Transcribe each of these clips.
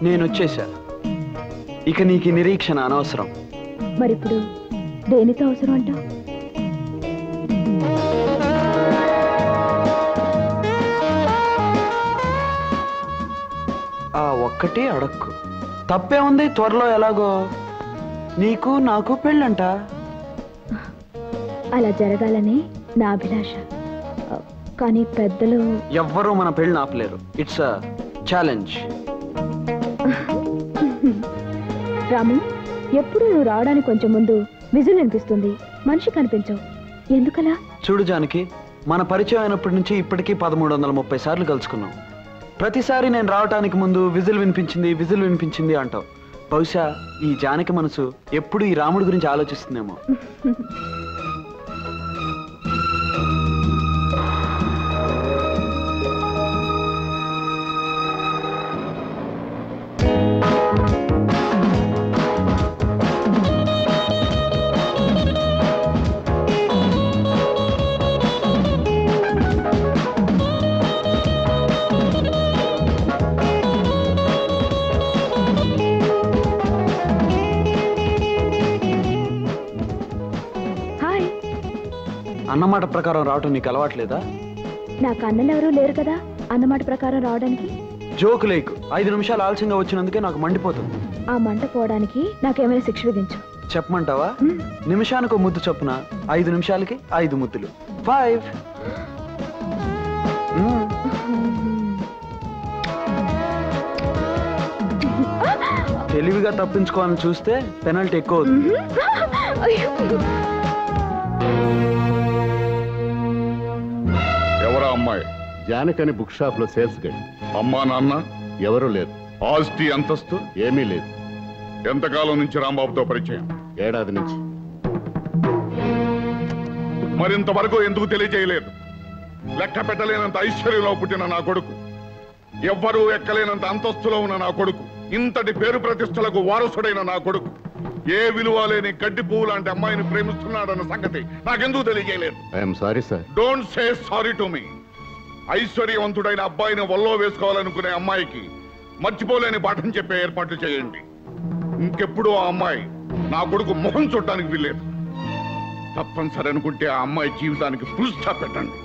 నేను వచ్చేసా. ఇక నీకు నిరీక్షణ అనవసరం. మరిప్పుడు దేనితో అవసరం అంట? ఆ ఒక్కటి అడక్కు. తప్పే ఉంది. త్వరలో ఎలాగో నీకు నాకు పెళ్ళంట. అలా జరగాలని నా అభిలాష. కానీ పెద్దలు ఎవ్వరూ మన పెళ్ళి ఆపలేరు. It's a challenge. రాము, ఎప్పుడు నువ్వు రావడానికి కొంచెం ముందు విజులు అనిపిస్తుంది, మనిషి కనిపించవు. ఎందుకలా? చూడు జానకి, మన పరిచయం అయినప్పటి నుంచి ఇప్పటికీ 1330 సార్లు కలుసుకున్నాం. ప్రతిసారి నేను రావటానికి ముందు విజిల్ వినిపించింది అంటావు. బహుశా ఈ జానకి మనసు ఎప్పుడు ఈ రాముడి గురించి ఆలోచిస్తుందేమో. అన్నమాట ప్రకారం రావటం నీకు అలవాట్లేదా? నాకు అన్నలు ఎవరూ లేరు కదా అన్నమాట ప్రకారం రావడానికి. జోకు లేకు. 5 నిమిషాలు ఆలస్యంగా వచ్చినందుకే నాకు మండిపోతుంది. ఆ మంట పోవడానికి నాకేమైనా శిక్ష విధించు. చెప్పమంటావా? నిమిషానికి ముద్దు చొప్పున 5 నిమిషాలకి 5 ముద్దులు. 5. తెలివిగా తప్పించుకోవాలని చూస్తే పెనల్టీ ఎక్కువ అవుతుంది. ఎవరా అమ్మాయి? జానకని బుక్ షాప్ లో సేల్స్ గైడ్. అమ్మా నాన్న ఎవరూ లేరు. ఆస్తి అంతస్తు ఏమీ లేదు. ఎంతకాలం నుంచి రాంబాబుతో పరిచయం? ఏడాది నుంచి. మరింతవరకు ఎందుకు తెలియజేయలేదు? లెక్క పెట్టలేనంత ఐశ్వర్యంలో పుట్టిన నా కొడుకు, ఎవ్వరూ ఎక్కలేనంత అంతస్తులో ఉన్న నా కొడుకు, ఇంతటి పేరు ప్రతిష్టలకు వారసుడైన నా కొడుకు ఏ విలువ లేని గడ్డి పువ్వు లాంటి అమ్మాయిని ప్రేమిస్తున్నాడన్న సంగతి నాకెందుకు తెలియజేయలేదు? I'm sorry sir. Don't say sorry to me. ఐశ్వర్యవంతుడైన అబ్బాయిని వల్లో వేసుకోవాలనుకునే అమ్మాయికి మర్చిపోలేని పాఠం చెప్పే ఏర్పాట్లు చేయండి. ఇంకెప్పుడు ఆ అమ్మాయి నా కొడుకు మొహం చూడటానికి వీల్లేదు. తప్పనిసరి అనుకుంటే ఆ అమ్మాయి జీవితానికి ఫుల్ స్టాప్ పెట్టండి.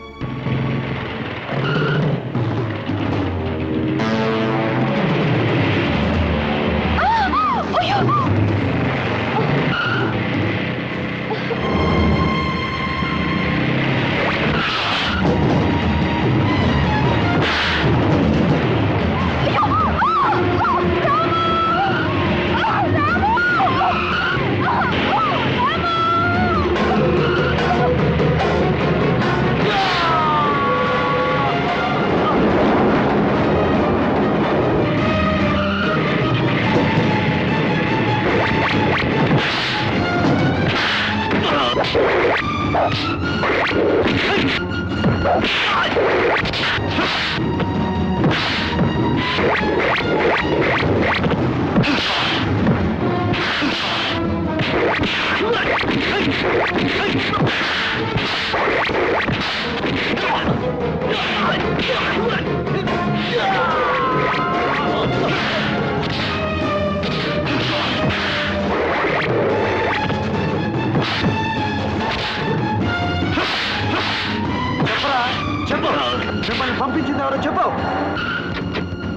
పంపించింది ఎవరో చెప్పు.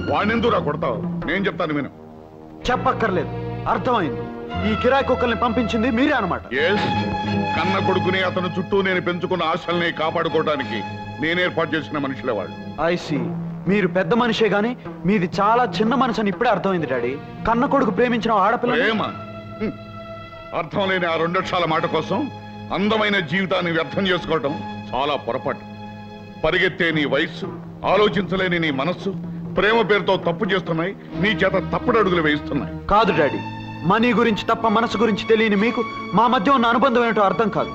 వాణ్ణెందురా కొడతావు? నేను చెప్తాను విను. చెప్పక్కర్లేదు, అర్థమైంది. ఈ కిరాయి కుక్కల్ని పంపించింది మీరే అన్నమాట. కన్న కొడుకుని అతను చుట్టూ నేను పెంచుకున్న ఆశల్ని కాపాడుకోవడానికి నేను ఏర్పాటు చేసిన మనుషులే వాళ్ళు. ఐసి, మీరు పెద్ద మనిషే గాని మీది చాలా చిన్న మనసు అని ఇప్పుడే అర్థమైంది డాడీ. కన్న కొడుకు ప్రేమించిన ఆడపిల్ల ప్రేమ అర్థం లేని ఆ 2 అక్షరాల మాట కోసం అందమైన జీవితాన్ని వ్యర్థం చేసుకోవటం చాలా పొరపాటు. పరిగెత్తే నీ వయస్సు, ఆలోచించలేని నీ మనస్సు ప్రేమ పేరుతో తప్పు చేస్తున్నాయి. నీ చేత తప్పుడు అడుగులు వేయిస్తున్నాయి. కాదు డాడీ, మనీ గురించి తప్ప మనసు గురించి తెలియని మీకు మా మధ్య ఉన్న అనుబంధం ఏంటో అర్థం కాదు.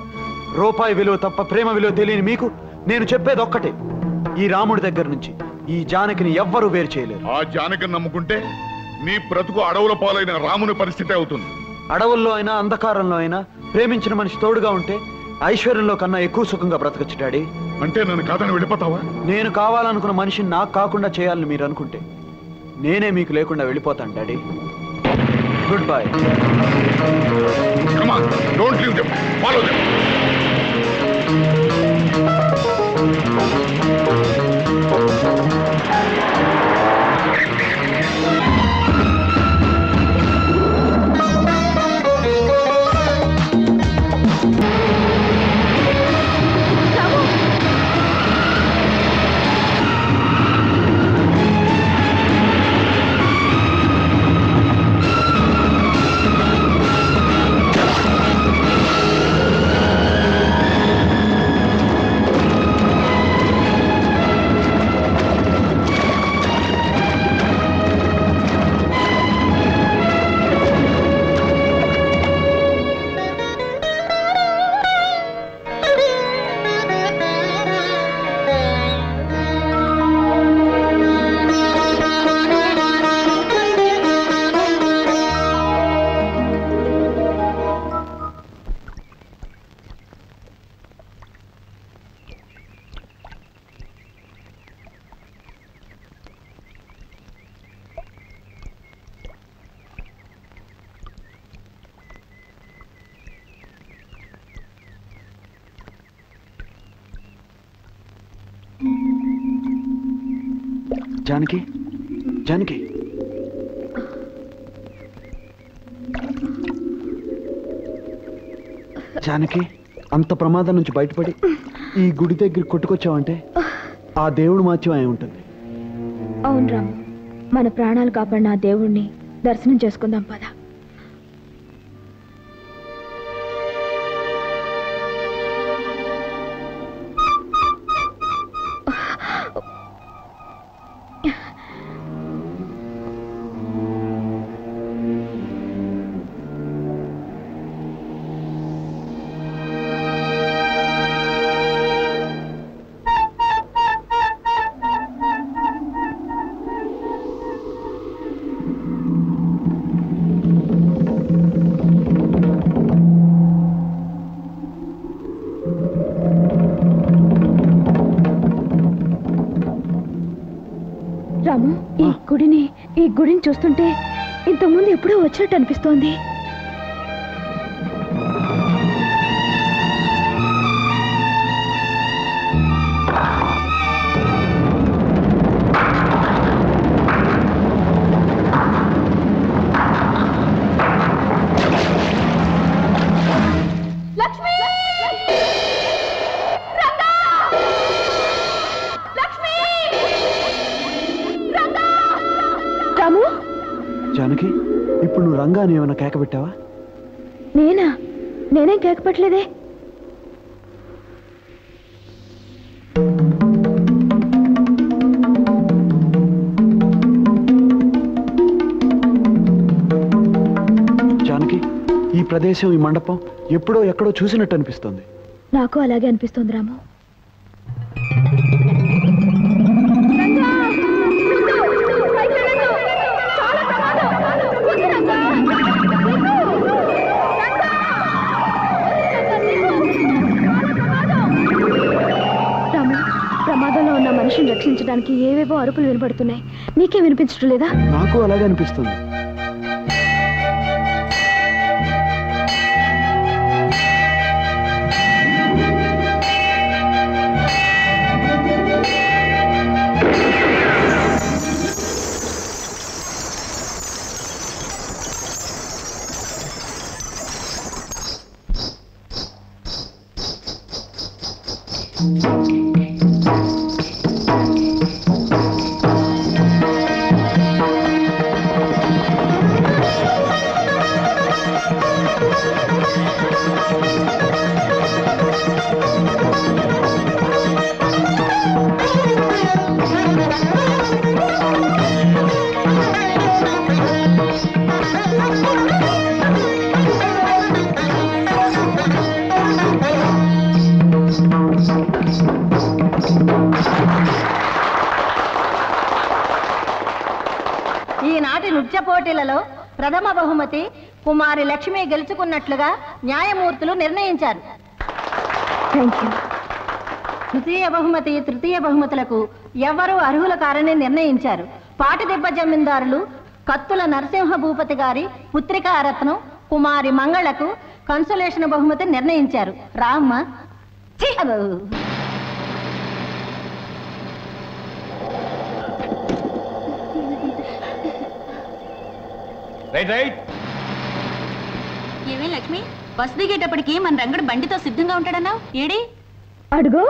రూపాయి విలువ తప్ప ప్రేమ విలువ తెలియని మీకు నేను చెప్పేది ఒక్కటే, ఈ రాముడి దగ్గర నుంచి ఈ జానకిని ఎవ్వరూ వేరు చేయలేరు. ఆ జానకిని నమ్ముకుంటే నీ బ్రతుకు అడవుల పాలైన రాముని పరిస్థితి అవుతుంది. అడవుల్లో అయినా అంధకారంలో అయినా ప్రేమించిన మనిషి తోడుగా ఉంటే ఐశ్వర్యంలో కన్నా ఎక్కువ సుఖంగా బ్రతకచ్చు డాడీ. అంటే నన్ను కాదని వెళ్ళిపోతావా? నేను కావాలనుకున్న మనిషిని నాకు కాకుండా చేయాలని మీరు అనుకుంటే నేనే మీకు లేకుండా వెళ్ళిపోతాను daddy. Good bye. Come on, don't leave them. Follow them. Janaki, Janaki, Janaki, అంత ప్రమాదం నుంచి బయటపడి ఈ గుడి దగ్గర కొట్టుకొచ్చావంటే ఆ దేవుడు మాత్యం అయి ఉంటుంది. అవును రాము, మన ప్రాణాలు కాపాడిన ఆ దేవుణ్ణి దర్శనం చేసుకుందాం పద. రాము, ఈ గుడిని చూస్తుంటే ఇంతకుముందు ఎప్పుడో వచ్చినట్టు అనిపిస్తోంది. జానకి, ఇప్పుడు నువ్వు రంగాని ఏమైనా కేక పెట్టావా? నేనేం కేక పెట్టలేదే. జానకి, ఈ ప్రదేశం, ఈ మండపం ఎప్పుడో ఎక్కడో చూసినట్టు అనిపిస్తుంది. నాకు అలాగే అనిపిస్తుంది రాము. ప్రమాదంలో ఉన్న మనిషిని రక్షించడానికి ఏవేవో అరుపులు వినపడుతున్నాయి. నీకే వినిపించడం లేదా? నాకు అలాగే అనిపిస్తుంది. ఈనాటి నృత్య పోటీలలో ప్రథమ బహుమతి కుమారి లక్ష్మి గెలుచుకున్నట్లుగా న్యాయమూర్తులు నిర్ణయించారు. తృతీయ బహుమతి తృతీయ బహుమతులకు ఎవరు అర్హుల కారని నిర్ణయించారు. పాటిదెబ్బ జమీందారులు కత్తుల నరసింహ భూపతి గారి పుత్రికా రత్నం కుమారి మంగళకు కన్సలేషన్ బహుమతి నిర్ణయించారు. రామ్మ. ఏమే లక్ష్మి, బస్ దిగేటప్పటికి మన రంగడు బండితో సిద్ధంగా ఉంటాడన్నావు, ఏడి? అడుగు.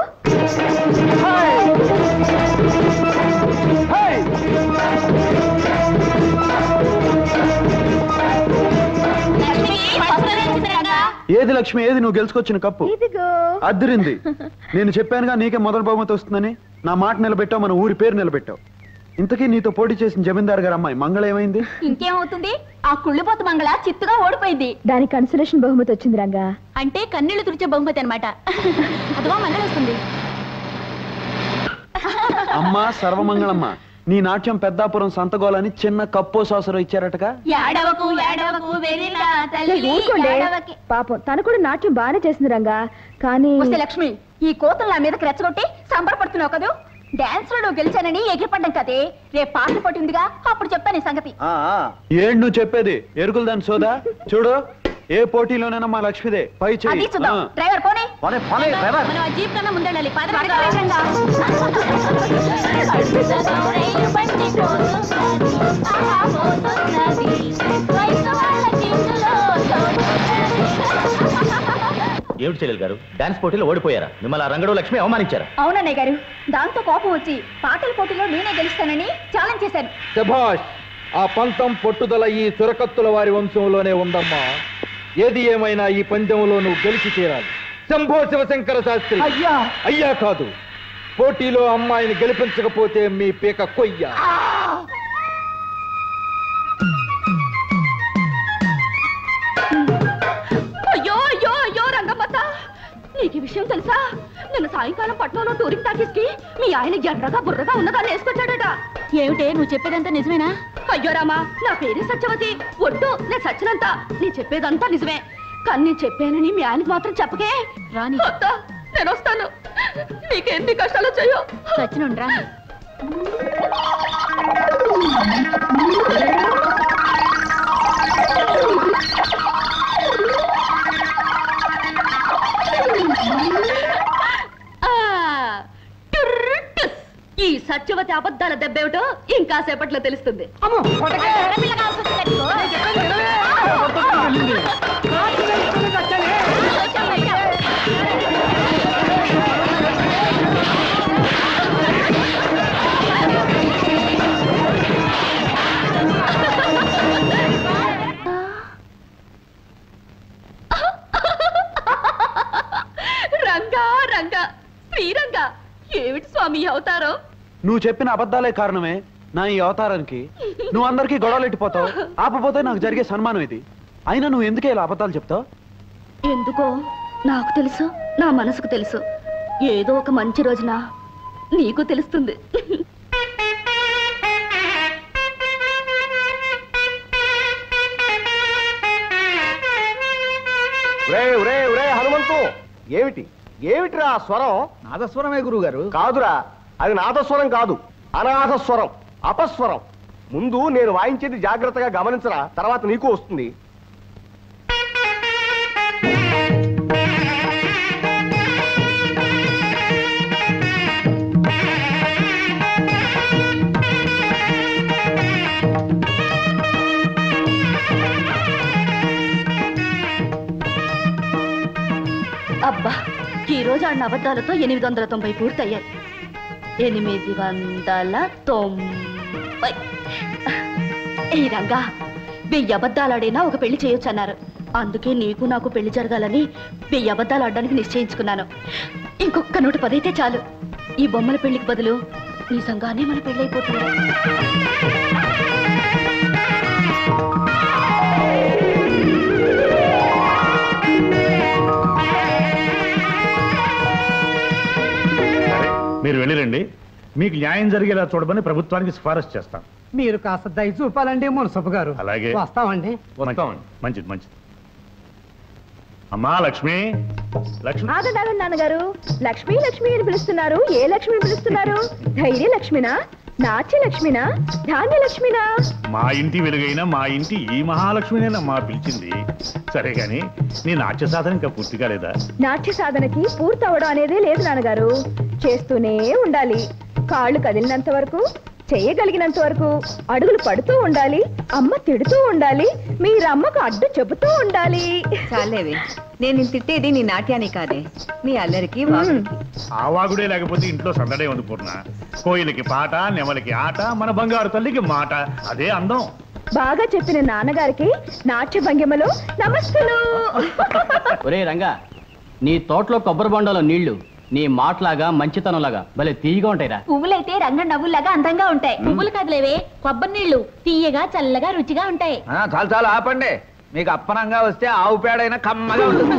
ఏది లక్ష్మి, ఏది నువ్వు గెలుచుకొచ్చిన కప్పు? అద్దరింది. నేను చెప్పానుగా నీకే మొదటి బహుమతి వస్తుందని. నా మాట నిలబెట్టావు, మన ఊరి పేరు నిలబెట్టావు. ఇంతకీ నీతో పోటీ చేసిన జమీందార్ గారు అమ్మాయి మంగళ ఏమైంది? ఇంకేమవుతుంది, ఆ కుళ్ళిపోత మంగళ చిత్తుగా ఓడిపోయింది. దానికి కన్సలేషన్ బహుమతి వచ్చింది రంగా. అంటే కన్నీళ్లు తుడిచే బహుమతి అనమాట. అదిగో మంగళ వస్తుంది. అమ్మా సర్వమంగళమ్మ, నీ నాట్యం పెద్దాపురం సంతగోలని చిన్న కప్పో సాసరో ఇచ్చారటగా. పాపం తను కూడా నాట్యం బాగానే చేసింది రంగా. కానీ లక్ష్మి, ఈ కోతలు నా మీదకి రెచ్చగొట్టి సంబరపడుతున్నావు కదూ. డాన్స్ లో నువ్వు గెలిచానని ఎగిరిపడ్డం కదే. రేపు పాటలు పోటీ ఉందిగా, అప్పుడు చెప్పాను ఈ సంగతి. ఏంటి నువ్వు చెప్పేది? ఎరుకులు దాని సోదా. చూడు, ఏ పోటీలోనైనా మా లక్ష్మిదే పై చెయ్యి. డ్రైవర్ పోనీ. మనం ఆ జీప్ కన్నా ముందెళ్ళాలి. ఏమిటి చెల్లెలు గారు, డాన్స్ పోటీలో ఓడిపోయారా? మిమ్మల్ని ఆ రంగడు లక్ష్మి అవమానించారా? అవునన్నయ్య గారు, దాంతో కోపం వచ్చి పాటల పోటీలో నేనే గెలుస్తానని ఛాలెంజ్ చేశాను. శభాష్! ఆ పంతం పట్టుదల ఈ చురకత్తుల వారి వంశంలోనే ఉందమ్మా. ఏది ఏమైనా ఈ పందెంలో నువ్వు గెలిచి తీరాలి. శంభో శివశంకర శాస్త్రి. అయ్యా కాదు, పోటీలో అమ్మాయిని గెలిపించకపోతే మీ పీక కొయ్య. అయ్యో అయ్యో అయ్యో రంగమ్మత, నీకు ఈ విషయం తెలుసా? నిన్న సాయంకాలం పట్నంలో టూరింగ్ టాకీస్కి మీ ఆయన ఎర్రగా బుర్రగా ఉన్నదాన్ని వేసుకొచ్చాడట. ఏమిటే నువ్వు చెప్పేదంతా నిజమేనా? అయ్యో రామా, నా పేరే సత్యవతి. ఒట్టు, నేను సచ్చినంత. నీ చెప్పేదంతా నిజమే, కానీ నేను చెప్పానని మీ ఆయనకు మాత్రం చెప్పకే. రాని నేను వస్తాను. నీకెన్ని కష్టాలు వచ్చాయో. సచ్చినుండ్రా. ఈ సత్యవతి అబద్ధాల దెబ్బేమిటో ఇంకా సేపట్లో తెలుస్తుంది. రంగా రంగా శ్రీరంగా, ఏమిటి స్వామి అవతారం? నువ్వు చెప్పిన అబద్ధాలే కారణమే నా ఈ అవతారానికి. నువ్వు అందరికీ గొడవలు ఎట్టిపోతావు, ఆపపోతే నాకు జరిగే సన్మానం ఇది. అయినా నువ్వు ఎందుకే ఇలా అబద్ధాలు చెప్తావు? ఎందుకో నాకు తెలుసు, నా మనసుకు తెలుసు. ఏదో ఒక మంచి రోజున నీకు తెలుస్తుంది. హనుమంతు, ఏమిటిరా స్వరం? నాదస్వరమే గురువు గారు. కాదురా, అది నాదస్వరం కాదు, అనాథస్వరం, అపస్వరం. ముందు నేను వాయించేది జాగ్రత్తగా గమనించరా, తర్వాత నీకు వస్తుంది. అబ్బా, ఈ రోజు ఆడిన అబద్ధాలతో 890 పూర్తయ్యాయి. 890. ఈ రంగా, 1000 అబద్ధాలాడైనా ఒక పెళ్లి చేయొచ్చు అన్నారు. అందుకే నీకు నాకు పెళ్లి జరగాలని 1000 అబద్ధాలు ఆడడానికి నిశ్చయించుకున్నాను. ఇంకొక 110 అయితే చాలు. ఈ బొమ్మల పెళ్లికి బదులు నిజంగానే మన పెళ్లి అయిపోతుంది. మీరు వెళ్ళిరండి, మీకు న్యాయం జరిగేలా చూడమని ప్రభుత్వానికి సిఫారసు చేస్తాం. మీరు కాస్త దయ చూపాలండి మున్సబ్ గారు. అలాగే వస్తామండి. వస్తామండి. మంచిది మంచిది. అమ్మా లక్ష్మి, లక్ష్మి. ఆగండి నాన్నగారు. లక్ష్మి లక్ష్మి అని పిలుస్తున్నారు. ఏ లక్ష్మిని పిలుస్తున్నారు? ధైర్య లక్ష్మినా, నాట్య లక్ష్మినా, ధాన్య లక్ష్మినా? మా ఇంటి వెలుగైన మా ఇంటి ఈ మహాలక్ష్మినేనమ్మా పిలిచింది. సరే గాని నీ నాట్య సాధన ఇంకా పూర్తి కాలేదా? నాట్య సాధనకి పూర్తవడం అనేదే లేదు నాన్నగారు. చేస్తూనే ఉండాలి. కాళ్ళు కదిలినంత వరకు, చేయగలిగినంత వరకు అడుగులు పడుతూ ఉండాలి. అమ్మ తిడుతూ ఉండాలి. మీరమ్మకు అడ్డు చెబుతూ ఉండాలి. చాలేవి, నేను తిట్టేది నీ నాట్యాన్ని కాదే, నీ అల్లరికి వాగుడికి. ఆ వాగుడే లేకపోతే ఇంట్లో సందడే ఉంది పూర్ణ. కోయిలకి పాట, నెమలికి ఆట, మన బంగారు తల్లికి మాట. అదే అందం. బాగా చెప్పిన నాన్నగారికి నాట్య భంగిమలో నమస్తులు. ఒరే రంగా, నీ తోటలో కొబ్బరి బొండలో నీళ్లు నీ మాటలాగా మంచితనంలాగా భలే తీయగా ఉంటాయిరా. పువ్వులైతే రంగ నవ్వులాగా అందంగా ఉంటాయి. పువ్వులు కదలేవే, కొబ్బరి నీళ్లు తీయగా చల్లగా రుచిగా ఉంటాయి. చాలు చాలు ఆపండి. మీకు అప్పనంగా వస్తే ఆవు పేడైనా కమ్మగా ఉంటుంది.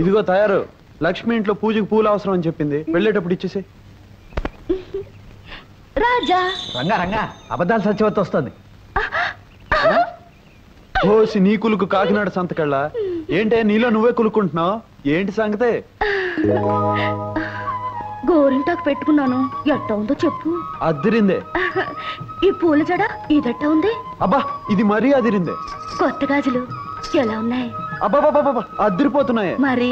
ఇదిగో తయారు. లక్ష్మి ఇంట్లో పూజకి పూలు అవసరం అని చెప్పింది. వెళ్ళేటప్పుడు ఇచ్చేసి. రాజా రంగా రంగా, అబద్ధాలు సత్యవతి వస్తుంది. ఓసి నీ కులుకు కాకినాడ సంతకెళ్ళా. ఏంటే నీలో నువ్వే కులుకుంటున్నావు? ఏంటి సంగతే? గోరింటాకు పెట్టుకున్నాను. ఎట్ట ఉందో చెప్పు. అదిరిందే. ఈ పూల జడ ఇదట్ట ఉంది. అబ్బా, ఇది మరీ అదిరిందే. కొత్త గాజులు ఎలా ఉన్నాయి? అబ్బాబాబా, అదిరిపోతున్నాయే. మరి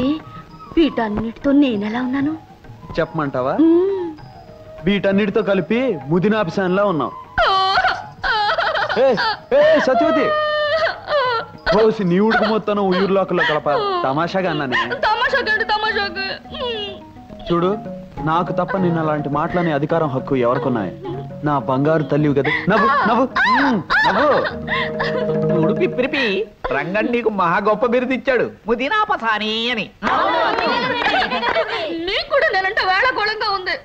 వీటన్నిటితో నేనెలా ఉన్నాను చెప్పమంటావా? వీటన్నిటితో కలిపి ముదినాభిసాన్లా ఉన్నావు. సత్యవతి, ఓసి నీ ఉడుకు మొత్తం ఉయ్యూరులోకల్లో కలప. తమాషాగా అన్నానే. చూడు, నాకు తప్ప నిన్న అలాంటి మాటలనే అధికారం, హక్కు ఎవరికున్నాయి? నా బంగారు తల్లివి కదా. నవ్వు నవ్వు నవ్వు. ఉడిపి పిరిపి రంగన్ నీకు మహా గొప్ప బిరుదు ఇచ్చాడు, ముదినాపసాని అని. నీకు కూడా నేనంటే వేళకోళంగా ఉంది.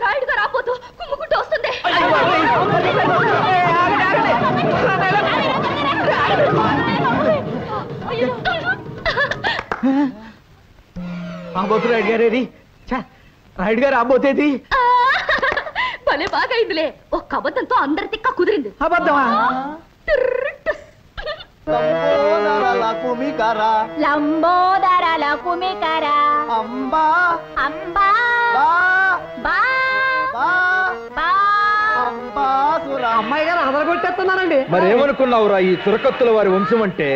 రాయుడుగా రాపోతూ కుమ్ముకుంటూ వస్తుంది. రాయుడు గారేది? రాయుడు గారు రాబోతేది భలే బాగా అయిందిలే. ఒక్క అబద్ధంతో అందరి తిక్క కుదిరింది. అబద్ధమా? లంబోదర కుమికర అంబా అంబా బా అమ్మాయి గారు అదరగొట్టేస్తున్నారండి. మరేమనుకున్నావురా ఈ చురకత్తుల వారి వంశం అంటే?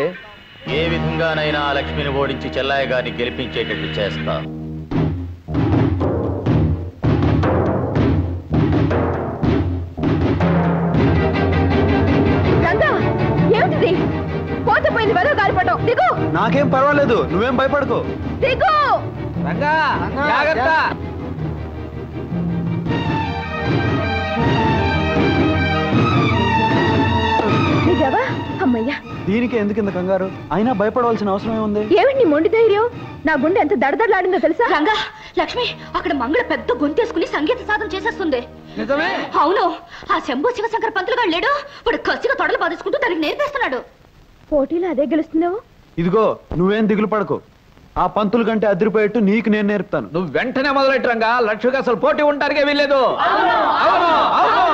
ఏ విధంగానైనా లక్ష్మిని ఓడించి చెల్లాయి గారిని గెలిపించేటట్టు చేస్తా. ఏమిటిది? పోతపోయింది వెదవ గాలిపటం. దిగు. నాకేం పర్వాలేదు, నువ్వేం భయపడకు. దిగు. రంగా జాగ్రత్త. దిగావా? అమ్మయ్యా. దీనికి ఎందుకు ఇంత కంగారు? అయినా భయపడవలసిన అవసరం ఏముంది? ఏమిటి నీ మొండి ధైర్యం? నా గుండె ఎంత దడదడలాడిందో తెలుసా? రంగా, లక్ష్మి అక్కడ మంగళ పెద్ద గొంతేసుకుని సంగీత సాధన చేసేస్తుంది. నిజమే? అవును. ఆ శంభు శివశంకర పంతులు గారు లేడు, వాడు కసిగా తొడలు బాధేసుకుంటూ దానికి నేర్పేస్తున్నాడు. పోటీలో అదే గెలుస్తున్నావు. ఇదిగో, నువ్వేం దిగులు పడకు. ఆ పంతులు కంటే అదిరిపోయేట్టు నీకు నేను నేర్పుతాను. నువ్వు వెంటనే మొదలెట్టు రంగా. లక్ష్మికి అసలు పోటీ ఉంటానికే వీల్లేదు. అవును అవును.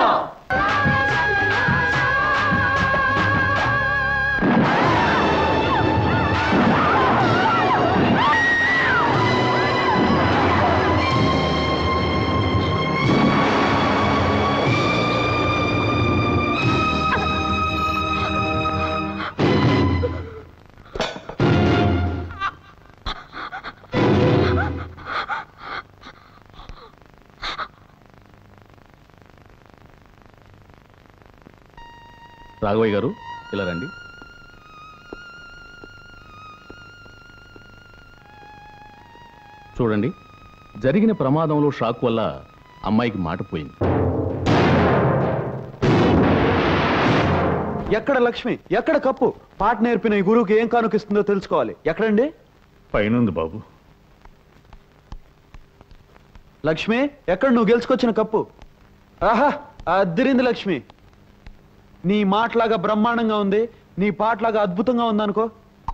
రాఘవయ్య గారు, ఇలా రండి. చూడండి, జరిగిన ప్రమాదంలో షాక్ వల్ల అమ్మాయికి మాట పోయింది. ఎక్కడ లక్ష్మి, ఎక్కడ కప్పు? పాట నేర్పిన ఈ గురువుకి ఏం కానుకిస్తుందో తెలుసుకోవాలి. ఎక్కడండి? పైనుంది బాబు. లక్ష్మి, ఎక్కడ నువ్వు గెలుచుకొచ్చిన కప్పు? ఆహా, అదిరింది లక్ష్మి. నీ మాటలాగా బ్రహ్మాండంగా ఉంది, నీ పాటలాగా అద్భుతంగా ఉందనుకో.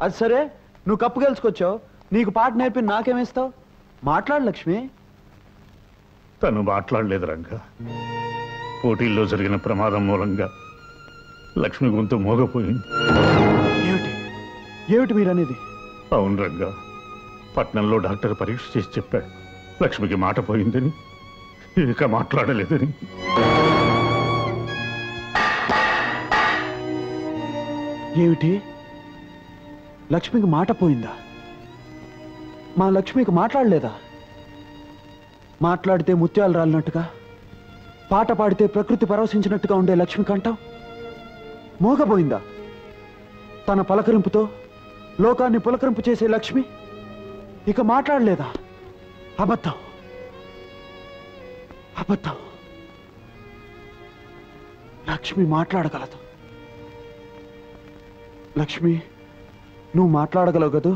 అది సరే, నువ్వు కప్పు గెలుచుకొచ్చావు. నీకు పాట నేర్పి నాకేమిస్తావు? మాట్లాడు లక్ష్మి. తను మాట్లాడలేదు రంగా. పోటీల్లో జరిగిన ప్రమాదం మూలంగా లక్ష్మి గొంతు మోగపోయింది. ఏమిటి? ఏమిటి మీరనేది? అవును రంగా, పట్నంలో డాక్టర్ పరీక్ష చేసి చెప్పాడు లక్ష్మికి మాట పోయిందని, ఇక మాట్లాడలేదని. ఏమిటి? లక్ష్మికి మాట పోయిందా? మా లక్ష్మికి మాట్లాడలేదా? మాట్లాడితే ముత్యాలు రాలినట్టుగా, పాట పాడితే ప్రకృతి పరవశించినట్టుగా ఉండే లక్ష్మి కంఠం మోగబోయిందా? తన పలకరింపుతో లోకాన్ని పులకరింపు చేసే లక్ష్మి ఇక మాట్లాడలేదా? అబద్ధం, అబద్ధం. లక్ష్మి మాట్లాడగలదు. లక్ష్మి, నువ్వు మాట్లాడగలవు కదూ?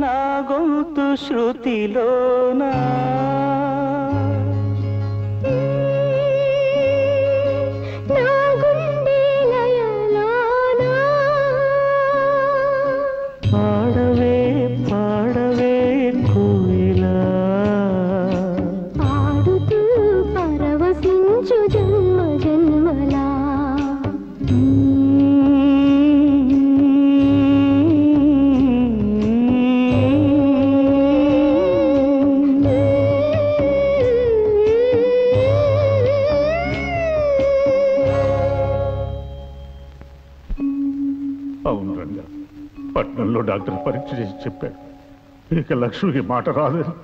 నా గొంతు శృతిలోనా పాడవే పాడవే కోయిలా, పాడుతూ పరవశించు జన్మ జన్మలా. అవును రంగా, పట్నంలో డాక్టర్ పరీక్ష చేసి చెప్పాడు ఇక లక్ష్మికి మాట రాదని.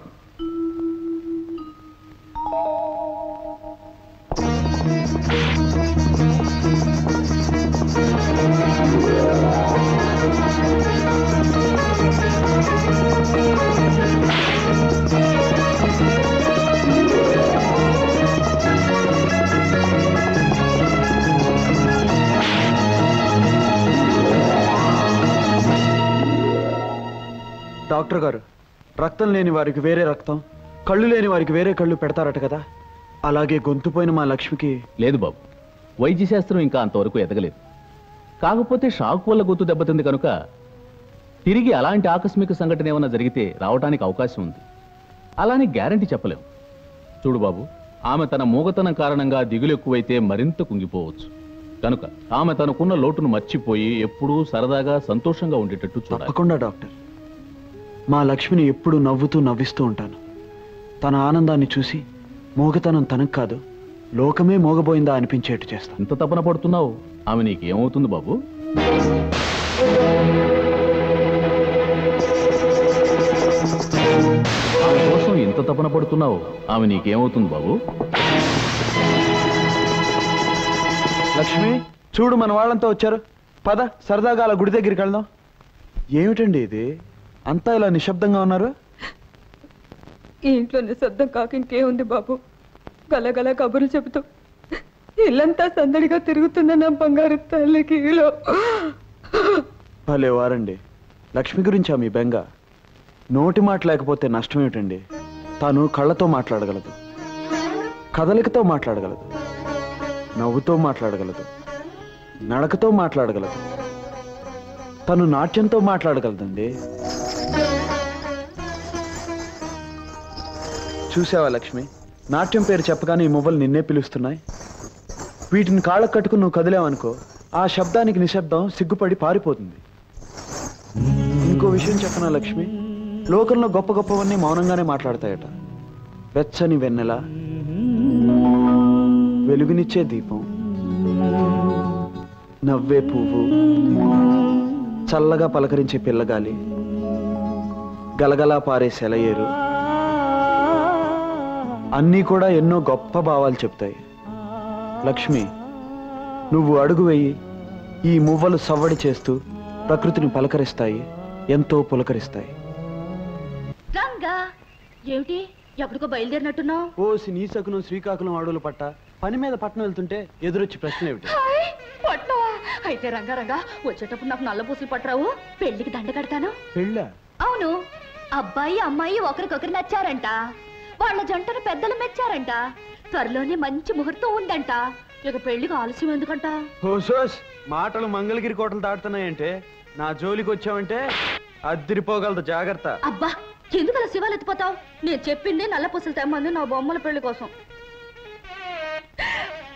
డాక్టర్ గారు, రక్తం లేని వారికి వేరే రక్తం, కళ్ళు లేని వారికి వేరే కళ్ళు పెడతారట కదా, అలాగే గొంతుపోయిన మా లక్ష్మికి. లేదు బాబు, వైద్య శాస్త్రం ఇంకా అంతవరకు ఎదగలేదు. కాకపోతే షాక్ వల్ల గొంతు దెబ్బతింది కనుక తిరిగి అలాంటి ఆకస్మిక సంఘటన ఏమైనా జరిగితే రావడానికి అవకాశం ఉంది. అలానే గ్యారంటీ చెప్పలేం. చూడు బాబు, ఆమె తన మూగతనం కారణంగా దిగులు ఎక్కువైతే మరింత కుంగిపోవచ్చు. కనుక ఆమె తనకున్న లోటును మర్చిపోయి ఎప్పుడూ సరదాగా సంతోషంగా ఉండేటట్టు చూడాలి. తప్పకుండా డాక్టర్. మా లక్ష్మిని ఎప్పుడు నవ్వుతూ నవ్విస్తూ ఉంటాను. తన ఆనందాన్ని చూసి మోగతనం తనకు కాదు, లోకమే మోగబోయిందా అనిపించేట్టు చేస్తాను. ఇంత తపన పడుతున్నావు, ఆమె నీకేమవుతుంది బాబు? ఆమె కోసం ఇంత తపన పడుతున్నావు, ఆమె నీకేమవుతుంది బాబు? లక్ష్మి, చూడు మన వాళ్ళంతా వచ్చారు. పద, సరదాగా అలా గుడి దగ్గరికి వెళ్దాం. ఏమిటండి ఇది, అంతా ఇలా నిశ్శబ్దంగా ఉన్నారు? ఈ ఇంట్లో నిశ్శబ్దం కాక ఇంకేముంది బాబు? గలగల కబుర్లు చెబుతూ ఇల్లంతా సందడిగా తిరుగుతున్న నా బంగారు తల్లికి. భలే వారండి. లక్ష్మి గురించా మీ బెంగ? నోటి మాట లేకపోతే నష్టం ఏమిటండి? తాను కళ్ళతో మాట్లాడగలదు, కదలికతో మాట్లాడగలదు, నవ్వుతో మాట్లాడగలదు, నడకతో మాట్లాడగలదు, తను నాట్యంతో మాట్లాడగలదండి. చూసావా లక్ష్మి, నాట్యం పేరు చెప్పగానే ఈ మువ్వలు నిన్నే పిలుస్తున్నాయి. వీటిని కాళ్ళకు కట్టుకుని నువ్వు కదిలేవనుకో, ఆ శబ్దానికి నిశ్శబ్దం సిగ్గుపడి పారిపోతుంది. ఇంకో విషయం చెప్పనా లక్ష్మి, లోకంలో గొప్ప గొప్పవన్నీ మౌనంగానే మాట్లాడతాయట. వెచ్చని వెన్నెల, వెలుగునిచ్చే దీపం, నవ్వే పువ్వు, చల్లగా పలకరించే పిల్లగాలి, గలగలా పారే సెలయేరు, అన్నీ కూడా ఎన్నో గొప్ప భావాలు చెప్తాయి. లక్ష్మి, నువ్వు అడుగు వేయి, ఈ మువ్వలు సవ్వడి చేస్తూ ప్రకృతిని పలకరిస్తాయి, ఎంతో పులకరిస్తాయి. ఏమిటి, ఎప్పటికో బయలుదేరినట్టున్నావు? ఓసి నీ సకునం శ్రీకాకుళం అడవులు పట్ట పని మీద పట్టణం వెళ్తుంటే ఎదురొచ్చి ప్రశ్న ఏమిటి? పట్నవా? అయితే రంగారంగా వచ్చేటప్పుడు నాకు నల్ల పూసలు పట్టరావు, పెళ్లికి దండ కడతాను. పెళ్ళ? అవును, అబ్బాయి అమ్మాయి ఒకరికొకరు నచ్చారంట, వాళ్ళ జంటను పెద్దలు మెచ్చారంట, త్వరలోనే మంచి ముహూర్తం ఉందంట. ఇక పెళ్లికి ఆలస్యం ఎందుకంట? హోసోస్, మాటలు మంగళగిరి కోటలు దాటుతున్నాయంటే నా జోలికి వచ్చావంటే అద్దిరిపోగలదు, జాగ్రత్త. అబ్బా, ఎందుకు అలా శివాలు ఎత్తిపోతావు? నేను చెప్పింది నల్ల పూసలు తెమ్మంది నా బొమ్మల పెళ్లి కోసం.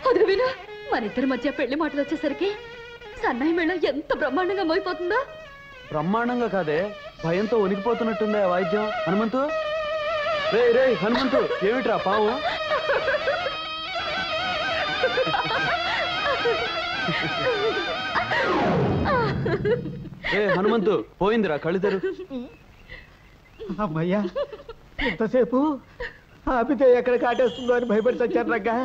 అది వినా మన ఇద్దరి మధ్య పెళ్లి మాటలు వచ్చేసరికి సన్నాయి మేళం ఎంత బ్రహ్మాండంగా మోయిపోతుందో. బ్రహ్మాండంగా కాదే, భయంతో వణికిపోతున్నట్టుందే వాయిద్యం. హనుమంతు, రే రే హనుమంతు, ఏమిట్రా పావు? ఏ హనుమంతు, పోయిందిరా కళ్ళు తెరు. అమ్మయ్యా, ఎంతసేపు ఆపితే ఎక్కడ కాటేస్తుందో అని భయపడి చచ్చాను రంగా.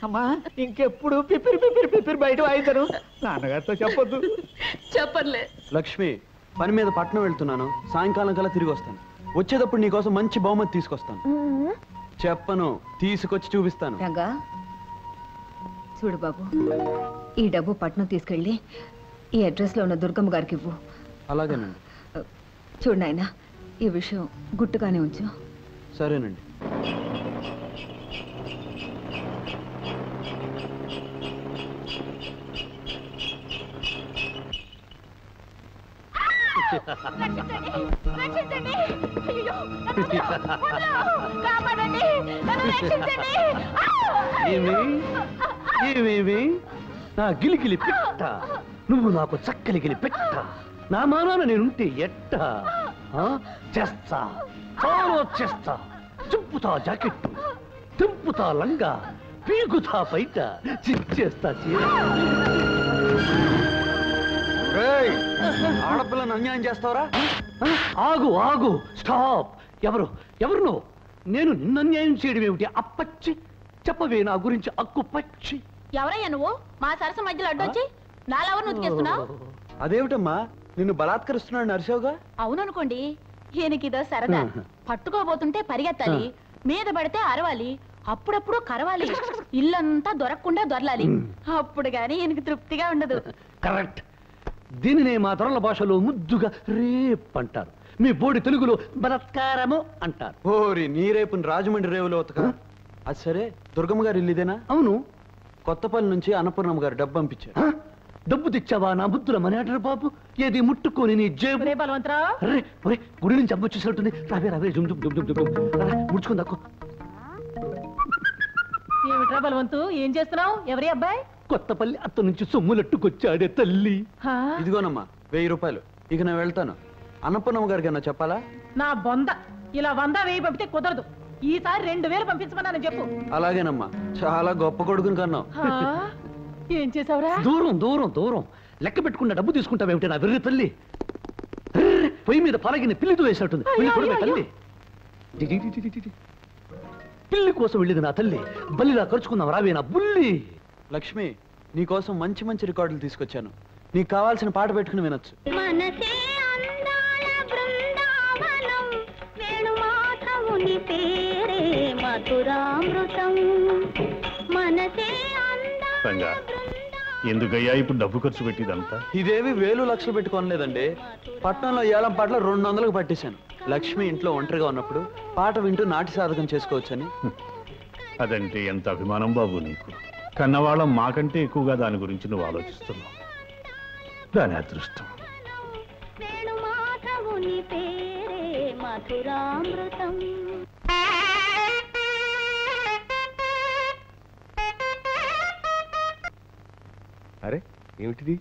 అమ్మా, ఇంకెప్పుడు పిపిరి పిపిరి పిపిరి బయట వాయిద్దరు. నాన్నగారితో చెప్పొద్దు. చెప్పర్లే. లక్ష్మి, పని మీద పట్నం వెళ్తున్నాను, సాయంకాలం కల్లా తిరిగి వస్తాను. వచ్చేటప్పుడు నీకోసం మంచి బహుమతి తీసుకొస్తాను. చెప్పను, తీసుకొచ్చి చూపిస్తాను. రంగా చూడు బాబు, ఈ డబ్బు పట్నం తీసుకెళ్ళి ఈ అడ్రస్ లో ఉన్న దుర్గమ్మ గారికి ఇవ్వు. అలాగేనండి. చూడు నాయనా, ఈ విషయం గుట్టుగానే ఉంచు. సరేనండి. ఏమేమి నా గిలిగిలి పెట్ట, నువ్వు నాకు చక్కలిగిలి పెట్ట, నా మానాన నేనుంటే ఎట్ట చేస్తా, చాలా చేస్తా. చింపుతా జాకెట్టు, తింపుతా లంగా, పీకుతా బయట, చిచ్చేస్తా చీర. ఆడపిల్లను అన్యాయం చేస్తావరా? ఆగు ఆగు, స్టాప్. ఎవరు ఎవరు నువ్వు? నేను నిన్ను అన్యాయం చేయడం ఏమిటి? అప్పచ్చి చెప్పవే నా గురించి అక్కు పచ్చి. ఎవరయ్యా నువ్వు? మా సరస మధ్యలో అడ్డొచ్చి నాలెవరు నుతికేస్తున్నావు? అదేమిటమ్మా, నిన్ను బలాత్కరిస్తున్నాడు నరసోగా? అవుననుకోండి, ఈయనకిదో సరదా. పట్టుకోబోతుంటే పరిగెత్తాలి, మీద పడితే అరవాలి, అప్పుడప్పుడు కరవాలి, ఇల్లంతా దొరకకుండా దొరలాలి. అప్పుడు గాని ఈయనకి తృప్తిగా ఉండదు. కరెక్ట్. దీనినే మా తొరల భాషలో ముద్దుగా రేప్ అంటారు, మీ బోడి తెలుగులో బలత్కారము అంటారు. ఓరి నీ రేపుని రాజమండ్రి రేవులో ఉతక. అది సరే, దుర్గమ్మ గారు ఇల్లుదేనా? అవును. కొత్తపల్లి నుంచి అన్నపూర్ణమ్మ గారు డబ్బు పంపించారు. డబ్బు తెచ్చావా నా బుద్ధుల మనేటరు బాబు? ఏది ముట్టుకొని నీ జేబు. గుడి నుంచి అమ్మ వచ్చేసినట్టుంది. రావే రావే, జుమ్ జుమ్ జుమ్ జుమ్ ముడుచుకుని దక్కు. ఏమిట్రా బలవంతు, ఏం చేస్తున్నావు? ఎవరి అబ్బాయి? కొత్తపల్లి అత్త నుంచి సొమ్ములట్టుకొచ్చాడే తల్లి. ఇదిగోనమ్మా 1000 రూపాయలు. ఇక నేను వెళ్తాను. అన్నపూర్ణమ్మ గారికి అన్న చెప్పాలా? నా బొంద, ఇలా 100 1000 పంపితే కుదరదు. ఈసారి 2000 పంపించమన్నాను చెప్పు. అలాగేనమ్మా, చాలా గొప్ప కొడుకుని కన్నావు. ఏం చేసావురా? దూరం దూరం దూరం లెక్క పెట్టుకున్న డబ్బు తీసుకుంటావేమిటి నా వెర్రి తల్లి? పొయ్యి మీద పలగిన పిల్లితో వేసినట్టుంది. తల్లి, పిల్లి కోసం వెళ్ళేది నా తల్లి. బల్లిలా ఖర్చుకుందాం రావే నా బుల్లి. లక్ష్మి, నీకోసం మంచి మంచి రికార్డులు తీసుకొచ్చాను. నీకు కావాల్సిన పాట పెట్టుకుని వినొచ్చు. మనసే అందాల బృందావనం, వేణుమాధవుని పేరే మధురామృతం. మనసే రంగా, ఎందుకయ్యా ఇప్పుడు డబ్బు ఖర్చు పెట్టిదంతా? ఇదేవి 1000 లక్షలు పెట్టుకోనలేదండి. పట్నంలో ఏలం పాటలో 200కు పట్టేశాను. లక్ష్మి ఇంట్లో ఒంటరిగా ఉన్నప్పుడు పాట వింటూ నాటి సాధకం చేసుకోవచ్చని. అదంటే ఎంత అభిమానం బాబు నీకు. కన్నవాళ్ళం మాకంటే ఎక్కువగా దాని గురించి నువ్వు ఆలోచిస్తున్నావు. దాని అదృష్టం. వేణుమాధవుని పేరే మధురామృతం. అరే ఏమిటిది?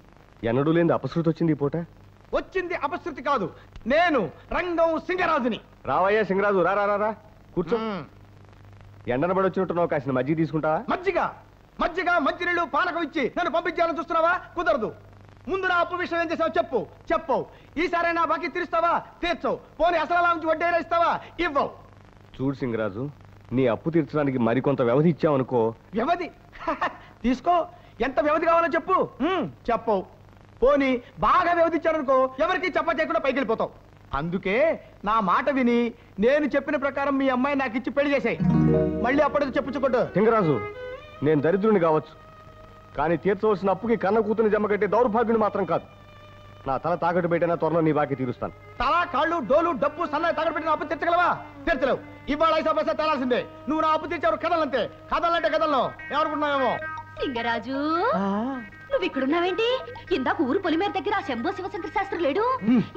ఎన్నడూ లేని అపశృతి వచ్చింది ఈ పూట. వచ్చింది అపశృతి కాదు, నేను రంగం సింగరాజుని. రావయ్యా సింగరాజు, రా రా రా కూర్చో. ఎండన పడి వచ్చినట్టున్నావు, కాసిన మజ్జిగ తీసుకుంటావా? మజ్జిగ మజ్జిగ మంచినీళ్ళు పానకం ఇచ్చి నన్ను పంపించాలని చూస్తున్నావా? కుదరదు. ముందు నా అప్పు విషయం ఏం చేసావు చెప్పు. చెప్పవు. ఈసారి నా బాకీ తీరుస్తావా? తీర్చవు. పోనీ అసలు నుంచి వడ్డీ ఇస్తావా? ఇవ్వవు. చూడు సింగరాజు, నీ అప్పు తీర్చడానికి మరికొంత వ్యవధి ఇచ్చావనుకో. వ్యవధి తీసుకో. ఎంత వ్యవధి కావాలో చెప్పు. చెప్పవు. పోనీ బాగా వ్యవధించారనుకో, ఎవరికి చెప్ప చేయకుండా పైకి వెళ్ళిపోతావు. అందుకే నా మాట విని నేను చెప్పిన ప్రకారం మీ అమ్మాయి నాకు ఇచ్చి పెళ్లి చేసాయి. మళ్ళీ అప్పటికి చెప్పుకోడు. సింగరాజు, నేను దరిద్రుని కావచ్చు, కానీ తీర్చవలసిన అప్పుకి కన్న కూతుని జమ కట్టే దౌర్భాగ్యుని మాత్రం కాదు. నా తల తాకట్టు పెట్టినా త్వరలో నీ బాకీ తీరుస్తాను. తల, కాళ్ళు, డోలు, డబ్బు, సన్నాయి తాకట్టు పెట్టిన అప్పు తీర్చగలవా? తీర్చలేవు. ఇవాళ 5 పైసా తేలాల్సిందే. నువ్వు నా అప్పు తీర్చావు. కథలంతే. కథలంటే కథల్లో ఎవరుకున్నావేమో. సింగరాజు, నువ్వు ఇక్కడున్నావేంటి? ఇందాక ఊరు పొలిమేర దగ్గర ఆ శంభో శివశంకర శాస్త్రి లేడు?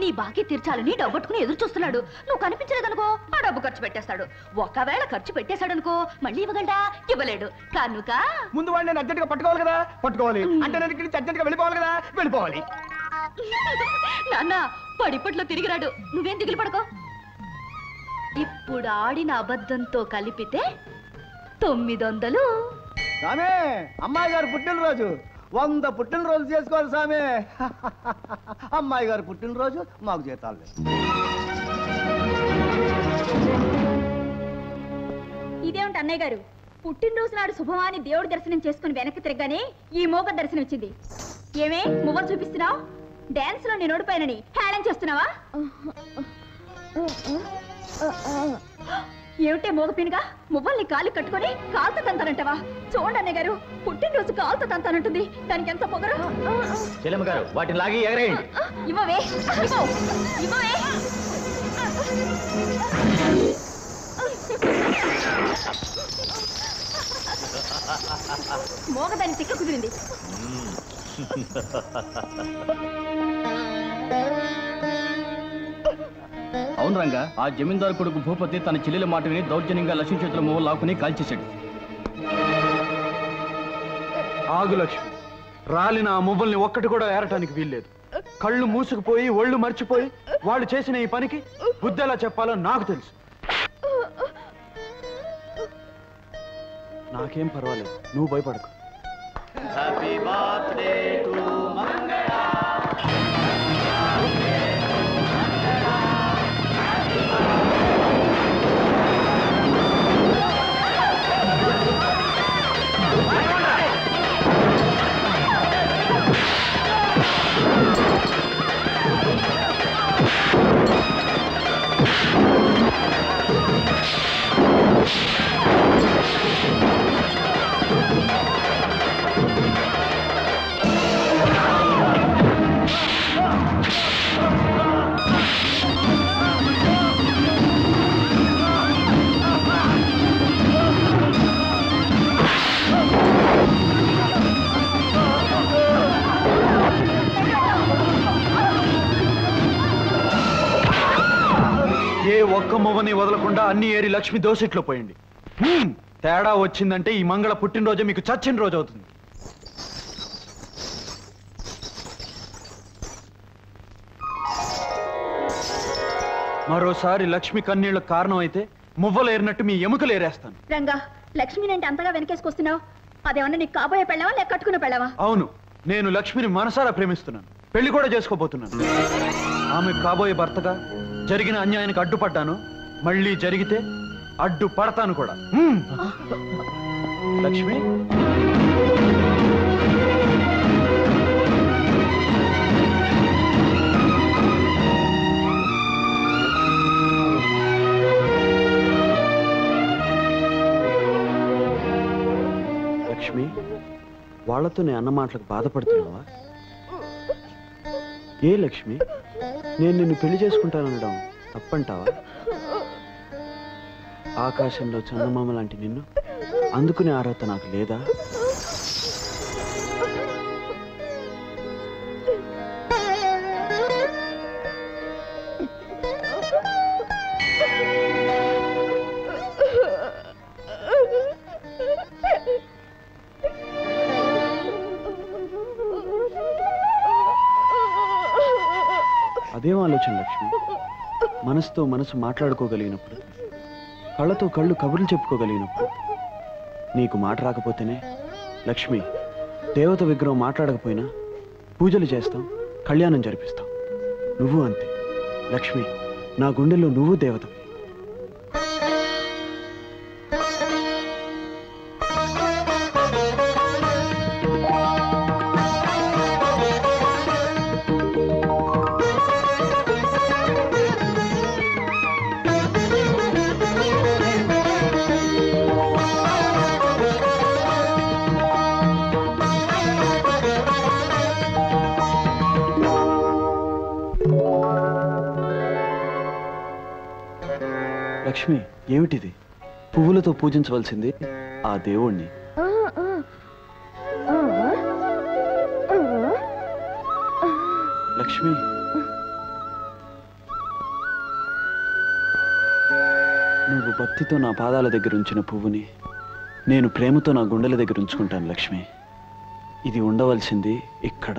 నీ బాకీ తీర్చాలని డబ్బట్టుకుని ఎదురు చూస్తున్నాడు. నువ్వు కనిపించలేదనుకో ఆ డబ్బు ఖర్చు పెట్టేస్తాడు. ఒకవేళ ఖర్చు పెట్టేశాడనుకో మళ్ళీ ఇవ్వగలడా? ఇవ్వలేడు కనుక ముందు వాడిని నేను అర్జెంట్ గా పట్టుకోవాలి కదా, పట్టుకోవాలి అంటే నేను ఇక్కడి నుంచి అర్జెంట్ గా వెళ్ళిపోవాలి కదా, వెళ్ళిపోవాలి. నాన్న పడిపట్లో తిరిగిరాడు, నువ్వేం దిగులు పడుకో. ఇప్పుడు ఆడిన అబద్ధంతో కలిపితే 900. సామే అమ్మాయి గారు పుట్టినరోజు 100 పుట్టినరోజు చేసుకోవాలి సామే. అమ్మాయి గారు పుట్టినరోజు మాకు జీతాలు లేదు. ఇదేమిటి అన్నయ్య గారు, పుట్టినరోజు నాడు శుభమాని దేవుడి దర్శనం చేసుకుని వెనక్కి తిరగగానే ఈ మోగ దర్శనం ఇచ్చింది. ఏమే మువ్వలు చూపిస్తున్నావు? డాన్స్ లో నేను ఓడిపోయానని హేళన చేస్తున్నావా? ఏమిటే మోగపినగా మువ్వల్ని కాలి కట్టుకొని కాలుతో తంతానంటావా? చూడండి అన్నయ్య గారు, పుట్టినరోజు కాలుతో తంతానంటుంది. దానికి ఎంత పొగరు. చెల్లెమ్మ గారు వాటిని లాగి ఎగరేయండి. ఇవ్వవే, ఇవ్వవే. మోగదాన్ని తిక్క కుదిరింది. అవును రంగా, ఆ జమీందారు కొడుకు భూపతి తన చెల్లెల మాట విని దౌర్జన్యంగా లక్ష్మీ చేతుల మొవ్వ లాక్కుని కాల్చేశాడు. ఆగు లక్ష్మి, రాలిన ఆ మువ్వల్ని ఒక్కటి కూడా ఏరటానికి వీల్లేదు. కళ్ళు మూసుకుపోయి ఒళ్ళు మర్చిపోయి వాళ్ళు చేసిన ఈ పనికి బుద్ధి ఎలా చెప్పాలో నాకు తెలుసు. నాకేం పర్వాలేదు, నువ్వు భయపడకు. హ్యాపీ బర్త్డే టు మంగళ. ఏ ఒక్క మొవ్వని వదలకుండా అన్ని ఏరి లక్ష్మి దోసిట్లో పోయింది. తేడా వచ్చిందంటే ఈ మంగళ పుట్టినరోజే మీకు చచ్చిన రోజు అవుతుంది. మరోసారి లక్ష్మి కన్నీళ్లకు కారణం అయితే మువ్వలు ఏరినట్టు మీ ఎముకలు ఏరేస్తాను. రంగా, లక్ష్మిని అంటే అంతగా వెనకేసుకొస్తున్నావు? అదేమన్నా నీకు కాబోయే పెళ్ళవా లేక కట్టుకునే పెళ్ళవా? అవును, నేను లక్ష్మిని మనసారా ప్రేమిస్తున్నాను. పెళ్లి కూడా చేసుకోబోతున్నాను. ఆమె కాబోయే భర్తగా జరిగిన అన్యాయానికి అడ్డుపడ్డాను, మళ్ళీ జరిగితే అడ్డు పడతాను కూడా. లక్ష్మి, లక్ష్మి, వాళ్లతో నే అన్న మాటలకు బాధపడుతున్నావా? ఏ లక్ష్మి, నేను నిన్ను పెళ్లి చేసుకుంటాననడం తప్పంటావా? ఆకాశంలో చందమామ లాంటి నిన్ను అందుకునే అర్హత నాకు లేదా? అదేం ఆలోచన లక్ష్మి? మనసుతో మనసు మాట్లాడుకోగలిగినప్పుడు, కళ్ళతో కళ్ళు కబుర్లు చెప్పుకోగలిగినప్పుడు. నీకు మాట రాకపోతేనే లక్ష్మి, దేవత విగ్రహం మాట్లాడకపోయినా పూజలు చేస్తాం, కళ్యాణం జరిపిస్తాం. నువ్వు అంతే లక్ష్మి, నా గుండెల్లో నువ్వు దేవతవి. లక్ష్మి, ఏమిటిది? పువ్వులతో పూజించవలసింది ఆ దేవుణ్ణి. లక్ష్మి, నువ్వు భక్తితో నా పాదాల దగ్గర ఉంచిన పువ్వుని నేను ప్రేమతో నా గుండెల దగ్గర ఉంచుకుంటాను లక్ష్మి. ఇది ఉండవలసింది ఇక్కడ.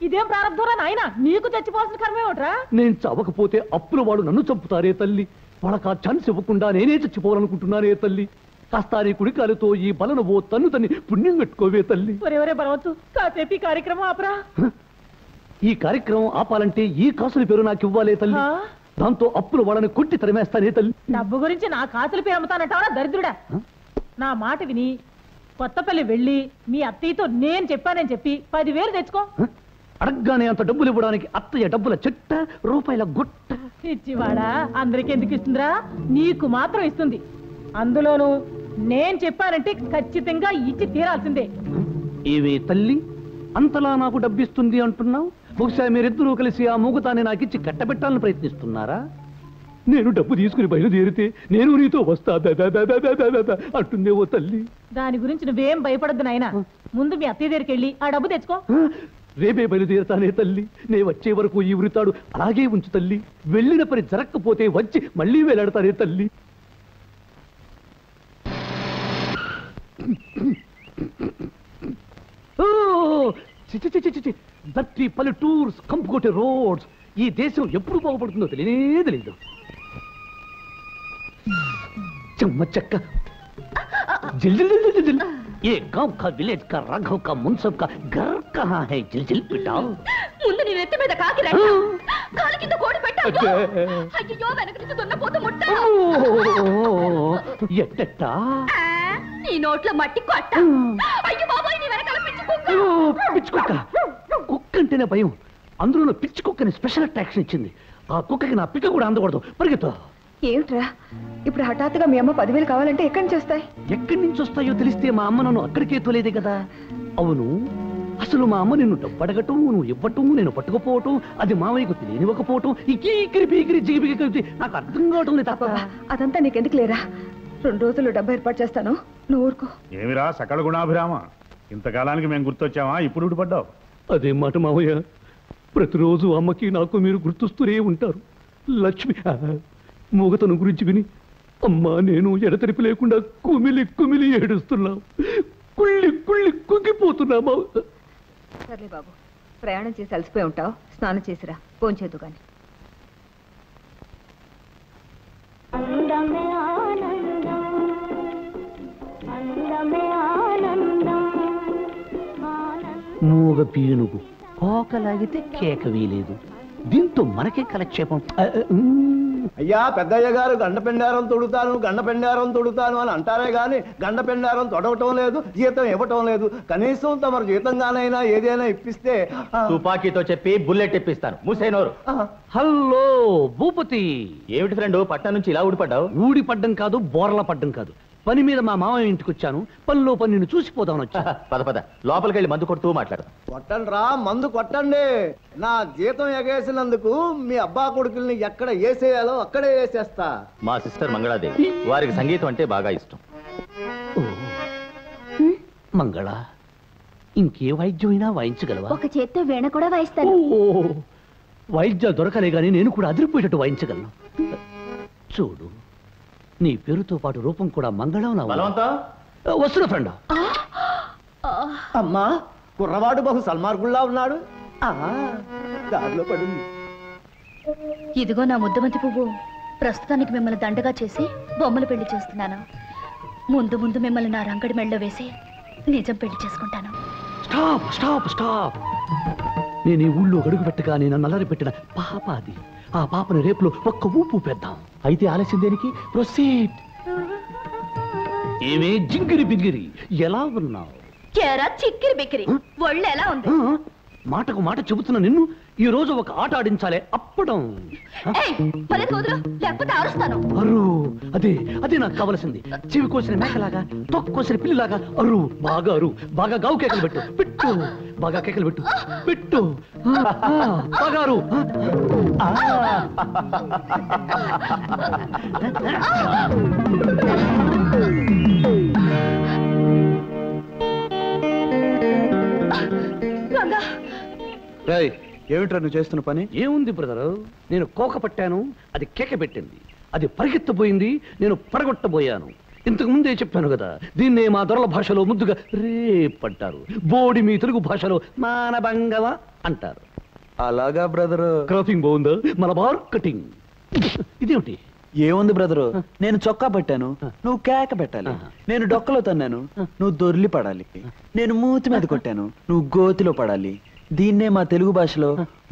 ఇదేం ప్రారంభంరా నాయన, నీకు చచ్చిపోవాల్సిన కర్మే ఒకట్రా. నేను చవకపోతే అప్పుల వాడు నన్ను చంపుతారే తల్లి. వాళ్ళకి ఆ ఛాన్స్ ఇవ్వకుండా నేనే చచ్చిపోవాలనుకుంటున్నానే తల్లి. కాస్త నీ కుడికాలతో ఈ బలను ఓ తన్ను తన్ని పుణ్యం కట్టుకోవే తల్లి. ఒరే బలవచ్చు, కాసేపు ఈ కార్యక్రమం ఆపరా. ఈ కార్యక్రమం ఆపాలంటే ఈ కాసుల పేరు నాకు ఇవ్వాలే తల్లి. దాంతో అప్పుల వాళ్ళని కొట్టి తరిమేస్తానే తల్లి. డబ్బు గురించి నా కాసుల పేరు అమ్ముతానంటావా దరిద్రుడా? నా మాట విని కొత్తపల్లి వెళ్ళి మీ అత్తయ్యతో నేను చెప్పానని చెప్పి 10,000 తెచ్చుకో. అడగ్గానే అంత డబ్బులు ఇవ్వడానికి అత్తయ్య డబ్బుల చెట్ట, రూపాయల గుట్ట. ఇచ్చివాడా అందరికి ఎందుకు ఇస్తుందిరా? నీకు మాత్రం ఇస్తుంది. అందులోనూ నేను చెప్పానంటే ఖచ్చితంగా ఇచ్చి తీరాల్సిందే. ఏవే తల్లి, అంతలా నాకు డబ్బిస్తుంది అంటున్నావు? బహుశా మీరిద్దరూ కలిసి ఆ మూగతాన్ని నాకిచ్చి కట్టబెట్టాలని ప్రయత్నిస్తున్నారా? నేను డబ్బు తీసుకుని బయలుదేరితే నేను నీతో వస్తా అంటుందే ఓ తల్లి. దాని గురించి నువ్వేం భయపడద్దు నాయనా. ముందు మీ అత్తయ్య దగ్గరికి వెళ్ళి ఆ డబ్బు తెచ్చుకో. రేపే బయలుదేరుతానే తల్లి. నే వచ్చే వరకు ఈ ఉరితాడు అలాగే ఉంచు తల్లి. వెళ్ళిన పని జరక్కపోతే వచ్చి మళ్ళీ వేలాడతానే తల్లి. దట్టి పల్లెటూర్స్ కంపుకొట్టే రోడ్స్. ఈ దేశం ఎప్పుడు బాగుపడుతుందో తెలియనే తెలియదు. चम्मच चक्का जिल जिल जिल जिल जिल। ये गांव का विलेज का राघव का मुंसब का घर कहाँ है? जिल जिल पिटाओ। ముందు నీ నెత్తి మీద కాకి రెట్ట, కాలు కింద కోడి పెట్టావు. అయ్యో వెనక నుంచి దున్నపోతు ముట్టావు. ఎట్టట్టా? నీ నోట్లో మట్టి కొట్ట. అయ్యో బాబాయ్, నీ వెనకాల పిచ్చి కుక్క. పిచ్చి కుక్క? కుక్క అంటేనే భయం. అందులో పిచ్చి కుక్కని స్పెషల్ అట్రాక్షన్ ఇచ్చింది. ఆ కుక్కకి నా పిక్క కూడా అందకూడదు. పరిగెత్తు. ఏమిట్రా ఇప్పుడు హఠాత్తుగా మీ అమ్మ 10,000 కావాలంటే ఎక్కడి నుంచి వస్తాయి? ఎక్కడి నుంచి వస్తాయో తెలిస్తే మా అమ్మ నన్ను అక్కడికే తోలేదే కదా. అవును, అసలు మా అమ్మ నిన్ను డబ్బు అడగటం, నువ్వు ఇవ్వటం, నేను పట్టుకుపోవటం, అది మావయ్యకు తెలియనివ్వకపోవటం, ఇకీకిరి పీకిరి జిగిపిగి కలిసి నాకు అర్థం కావటం లేదు. తాత, అదంతా నీకెందుకు లేరా? 2 రోజులు డబ్బు ఏర్పాటు చేస్తాను, నువ్వు ఊరుకో. ఏమిరా సకల గుణాభిరామ, ఇంతకాలానికి మేము గుర్తొచ్చావా? ఇప్పుడు ఊడిపడ్డావు. అదే మాట మావయ్య, ప్రతిరోజు అమ్మకి నాకు మీరు గుర్తొస్తూనే ఉంటారు. లక్ష్మి మూగతను గురించి విని అమ్మా నేను ఎడతెరిపి లేకుండా కుమిలి కుమిలి ఏడుస్తున్నాం. కుళ్ళి కుళ్ళి కుంగిపోతున్నామా. సర్లే బాబు, ప్రయాణం చేసి అలసిపోయి ఉంటావు, స్నానం చేసిరా, భోంచేద్దు గాని. మూగ పీనుగు కోకలాగితే కేక వీలేదు. దీంతో మనకే కలక్షేపం. అయ్యా పెద్దయ్య గారు గండపెండారం తొడుతాను అని అంటారే గాని గండపెండారం తొడవటం లేదు, జీతం ఇవ్వటం లేదు. కనీసం తమరు జీతంగానైనా ఏదైనా ఇప్పిస్తే. తుపాకీతో చెప్పి బుల్లెట్ ఇప్పిస్తాను, మూసేనోరు. హలో భూపతి. ఏమిటి ఫ్రెండ్, పట్నం నుంచి ఇలా ఊడిపడ్డావు? ఊడిపడ్డం కాదు, బోర్ల పడ్డం కాదు. పని మీద మా మామయ్య ఇంటికి వచ్చాను. పనిలో పని నిన్ను చూసిపోదామని వచ్చా. పద పద లోపలికి వెళ్ళి మందు కొడుతూ మాట్లాడు. కొట్టండి రా, మందు కొట్టండి. నా జీతం ఎగేసినందుకు మీ అబ్బా కొడుకుల్ని ఎక్కడ వేసేయాలో అక్కడే వేసేస్తా. మా సిస్టర్ మంగళాదేవి, వారికి సంగీతం అంటే బాగా ఇష్టం. మంగళ, ఇంకే వాయిద్యమైనా వాయించగలవా? ఒక చేత్తో వీణ కూడా వాయిస్తాను. వాయిద్యాలు దొరకలే గానీ నేను కూడా అదిరిపోయేటట్టు వాయించగలను. చూడు, నీ పేరుతో పాటు రూపం కూడా మంగళం. వస్తున్నా ఫ్రెండ్. అమ్మా, కుర్రవాడు బహు సల్మార్గుల్లా ఉన్నాడు. దారిలో పడింది. ఇదిగో నా ముద్దమంతి పువ్వు. ప్రస్తుతానికి మిమ్మల్ని దండగా చేసి బొమ్మలు పెళ్లి చేస్తున్నాను. ముందు ముందు మిమ్మల్ని నా రంగడి మెళ్ళలో వేసి నిజం పెళ్లి చేసుకుంటాను. Stop stop stop. నేను ఈ ఊళ్ళో అడుగు పెట్టగా నేను నల్లరి పెట్టిన పాప అది. ఆ పాపని రేపులో ఒక్క ఊపు పెద్దాం. అయితే ఆలస్యం దేనికి? ప్రొసీడ్. ఏమే జింగిరి బింగిరి, ఎలా ఉన్నావు? చిక్కిరి బిక్కిరి, ఒళ్ళు ఎలా ఉంది? మాటకు మాట చెబుతున్నా నిన్ను ఈ రోజు ఒక ఆట ఆడించాలే. అప్పడం లేకపోతే అరుస్తాను. అరు, అదే అదే నాకు కావలసింది. చెవి కోసిన మేకలాగా, తొక్కు కోసిన పిల్లిలాగా అరు. బాగా అరు, బాగా గావు కేకలు పెట్టు. పెట్టు, బాగా కేకలు పెట్టు. పెట్టు, బాగా అరు. ఏమిట్రా నువ్వు చేస్తున్న పని? ఏముంది బ్రదరు, నేను కోక పట్టాను, అది కేక పెట్టింది. అది పరిగెత్తబోయింది, నేను పడగొట్టబోయాను. ఇంతకు ముందే చెప్పాను కదా, దీన్నే మా దొరల భాషలో ముద్దుగా రేప్ అంటారు. బోడి మీ తెలుగు భాషలో మానభంగవ అంటారు. అలాగా బ్రదరు. క్రాపింగ్ బాగుందా? మలబార్ కటింగ్. ఇదేమిటి? ఏముంది బ్రదరు, నేను చొక్కా పెట్టాను, నువ్వు కేక పెట్టాలి. నేను డొక్కలో తన్నాను, నువ్వు దొర్లి పడాలి. నేను మూతి మీద కొట్టాను, నువ్వు గోతిలో పడాలి. దీన్నే మా తెలుగు భాషలో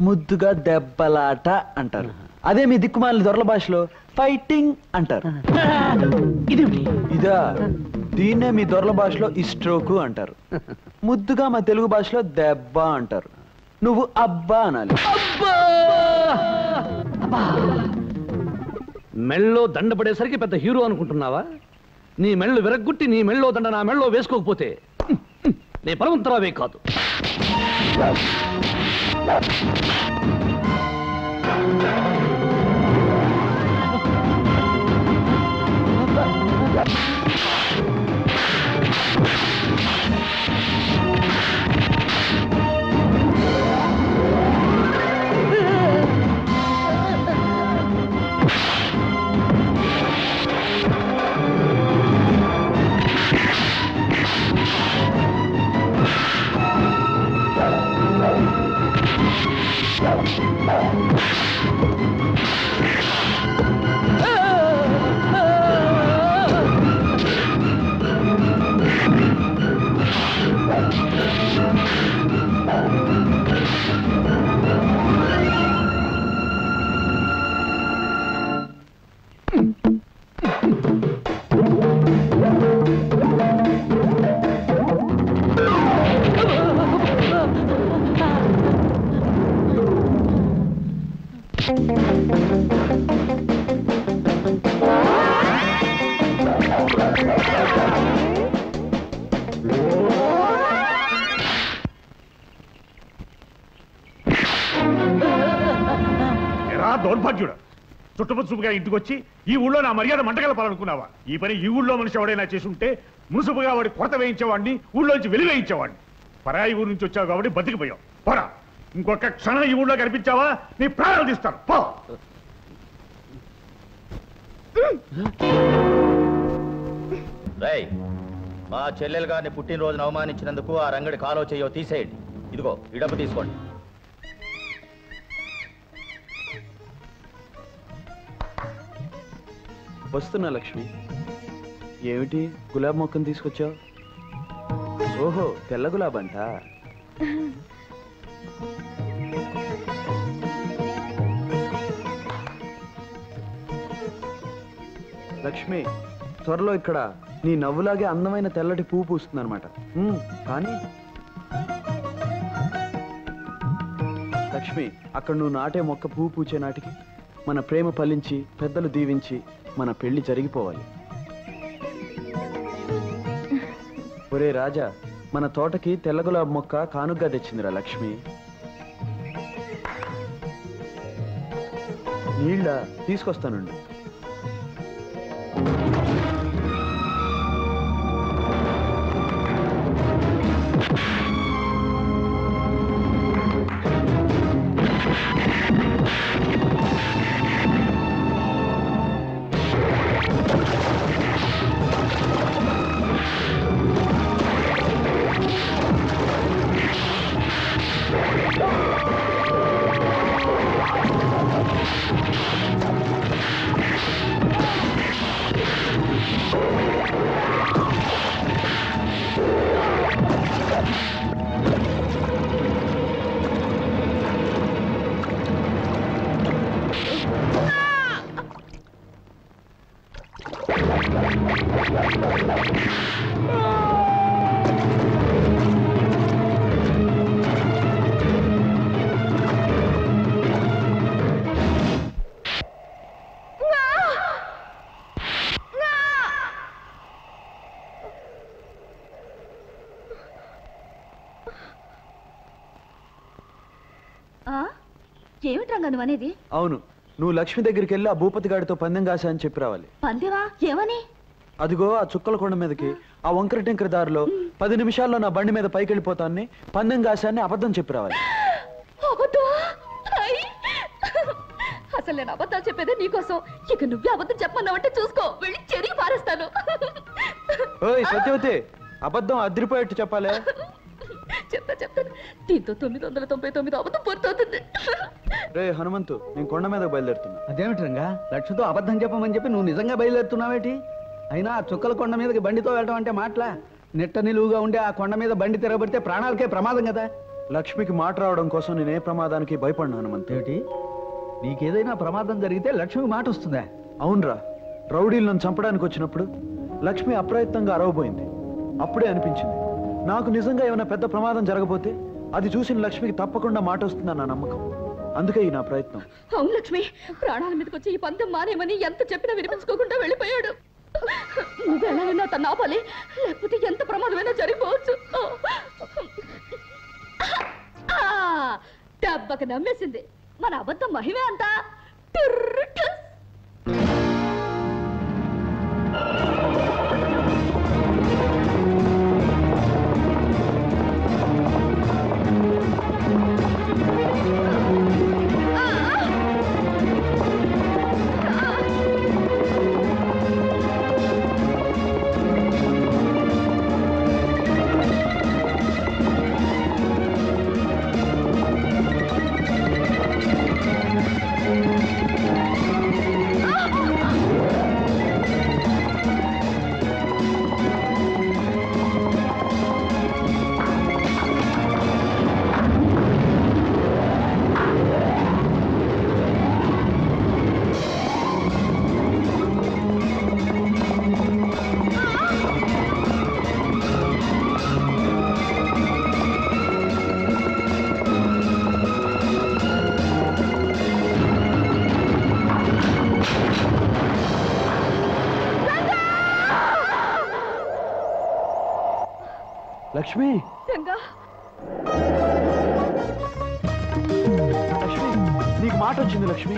ముద్దుగా దెబ్బలాట అంటారు. అదే మీ దిక్కుమాల దొరల భాషలో ఫైటింగ్ అంటారు. ఇదా, దీన్నే మీ దొరల భాషలో ఇస్ట్రోకు అంటారు. ముద్దుగా మా తెలుగు భాషలో దెబ్బ అంటారు. నువ్వు అబ్బా అనాలి. మెళ్ళో దండ పడేసరికి పెద్ద హీరో అనుకుంటున్నావా? నీ మెళ్ళు విరగ్గొట్టి నీ మెళ్ళో దండ నా మెళ్ళో వేసుకోకపోతే నీ బలవంతరావే కాదు. దౌర్భాగ్యుడు, చుట్టుపచ్చుపుగా ఇంటికి వచ్చి ఈ ఊళ్ళో నా మర్యాద మంటగలపాలనుకున్నావా? ఈ పని ఈ ఊళ్ళో మనిషి ఎవడైనా చేసుంటే ముసుపుగా వాడి కొరత వేయించేవాడిని, ఊళ్ళోంచి వెలివేయించేవాడిని. పరాయి ఊరు నుంచి వచ్చావు కాబట్టి బతికిపోయావు. పోరా, ఇంకొక క్షణం ఈ ఊళ్ళో కనిపించావా నీ ప్రాణాలు తీస్తాను. పో. మా చెల్లెలు గారిని పుట్టినరోజున అవమానించినందుకు ఆ రంగడి కాలో చేయో తీసేయండి. ఇదిగో ఈ డబ్బు తీసుకోండి. వస్తున్నా లక్ష్మి. ఏమిటి గులాబ్ మొక్కను తీసుకొచ్చావు? ఓహో, తెల్ల గులాబంట. లక్ష్మి, త్వరలో ఇక్కడ నీ నవ్వులాగే అందమైన తెల్లటి పువ్వు పూస్తుంది అనమాట. కానీ లక్ష్మి, అక్కడ నువ్వు నాటే మొక్క పువ్వు పూచే నాటికి మన ప్రేమ ఫలించి పెద్దలు దీవించి మన పెళ్లి జరిగిపోవాలి. ఒరే రాజా, మన తోటకి తెల్ల గులాబీ మొక్క కానుగ్గా తెచ్చిందిరా లక్ష్మి. నీళ్ళ తీసుకొస్తానండి. ఏమిటి రంగా నువ్వు అనేది? అవును, నువ్వు లక్ష్మి దగ్గరికి వెళ్ళి ఆ భూపతి గాడితో పందెం కాసా అని చెప్పి రావాలి. పందెవా? ఏమని? అదిగో ఆ చుక్కల కొండ మీదకి ఆ వంకర టింకర దారిలో 10 నిమిషాల్లో నా బండి మీద పైకి వెళ్ళిపోతాన్ని, పందెం కాశాన్ని అబద్ధం చెప్పి రావాలి. అసలు నేను అబద్ధాలు చెప్పేదే నీకోసం. ఇక నువ్వే అబద్ధం చెప్పమన్నావంటే చూసుకో, వెళ్ళి చెరిగి పారేస్తాను. ఓయ్ సత్యవతి, అబద్ధం అదిరిపోయేట్టు చెప్పాలి. చెప్తాను. దీంతో 999 అబద్ధం పూర్తవుతుంది. రే హనుమంతు, నేను కొండ మీద బయలుదేరుతున్నా. అదేమిటి రంగా, లక్ష్మితో అబద్ధం చెప్పమని చెప్పి నువ్వు నిజంగా బయలుదేరుతున్నావేటి? అయినా ఆ చుక్కల కొండ మీదకి బండితో వెళ్ళడం అంటే మాటలా? నెట్ట నిలువుగా ఉండే ఆ కొండ మీద బండి తిరగబడితే ప్రాణాలకే ప్రమాదం కదా. లక్ష్మికి మాట రావడం కోసం నేను ఏ ప్రమాదానికి భయపడినా హనుమంతు. ఏమిటి, నీకేదైనా ప్రమాదం జరిగితే లక్ష్మికి మాట వస్తుందా? అవునరా, రౌడీలు నన్ను చంపడానికి వచ్చినప్పుడు లక్ష్మి అప్రయత్నంగా అరవబోయింది. అప్పుడే అనిపించింది నాకు నిజంగా ఏమైనా పెద్ద ప్రమాదం జరగబోతే అది చూసిన లక్ష్మికి తప్పకుండా మాట వస్తుందన్న నమ్మకం. అందుకే ఈ నా ప్రయత్నం. అవును లక్ష్మి, ప్రాణాల మీదకి వచ్చి ఈ పందెం మానేమని ఎంత చెప్పినా వినిపించుకోకుండా వెళ్ళిపోయాడు. నువ్వు ఎలాగైనా తను ఆపాలి, లేకపోతే ఎంత ప్రమాదమైనా జరిగిపోవచ్చు. దెబ్బకి నమ్మేసింది. మన అబద్ధం మహిమే అంతా. లక్ష్మి, లక్ష్మి, నీకు మాట వచ్చింది లక్ష్మి.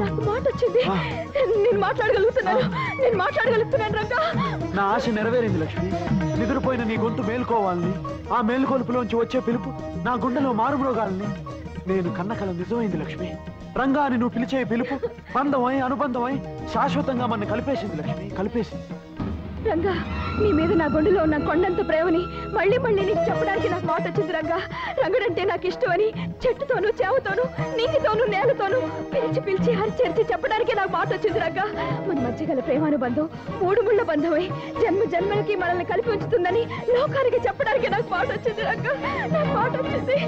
నాకు మాట వచ్చింది. నేను మాట్లాడగలుగుతున్నాను రంగా. నా ఆశ నెరవేరింది లక్ష్మి. నిద్రపోయిన నీ గొంతు మేల్కోవాలని, ఆ మేల్కొలుపులోంచి వచ్చే పిలుపు నా గుండెలో మారుమ్రోగాలని, నేను కన్న కల నిజమైంది లక్ష్మి. రంగా అని నువ్వు పిలిచే పిలుపు బంధమై అనుబంధమై శాశ్వతంగా మన కలిపేసింది లక్ష్మి, కలిపేసింది. రంగా, నీ మీద నా గుండెలో ఉన్న కొండంత ప్రేమని మళ్ళీ నీకు చెప్పడానికి నాకు మాట వచ్చింది రంగా. రంగుడంటే నాకు ఇష్టమని చెట్టుతోనూ చేవతోనూ నీటితోనూ నేలతోనూ పిలిచి హరిచేర్చి చెప్పడానికి నాకు మాట వచ్చింది రంగా. మన మధ్య గల ప్రేమానుబంధం 3 ముళ్ళ బంధమై జన్మలకి మనల్ని కలిపి ఉంచుతుందని లోకానికి చెప్పడానికి నాకు మాట వచ్చింది రంగా. నాకు మాట వచ్చింది.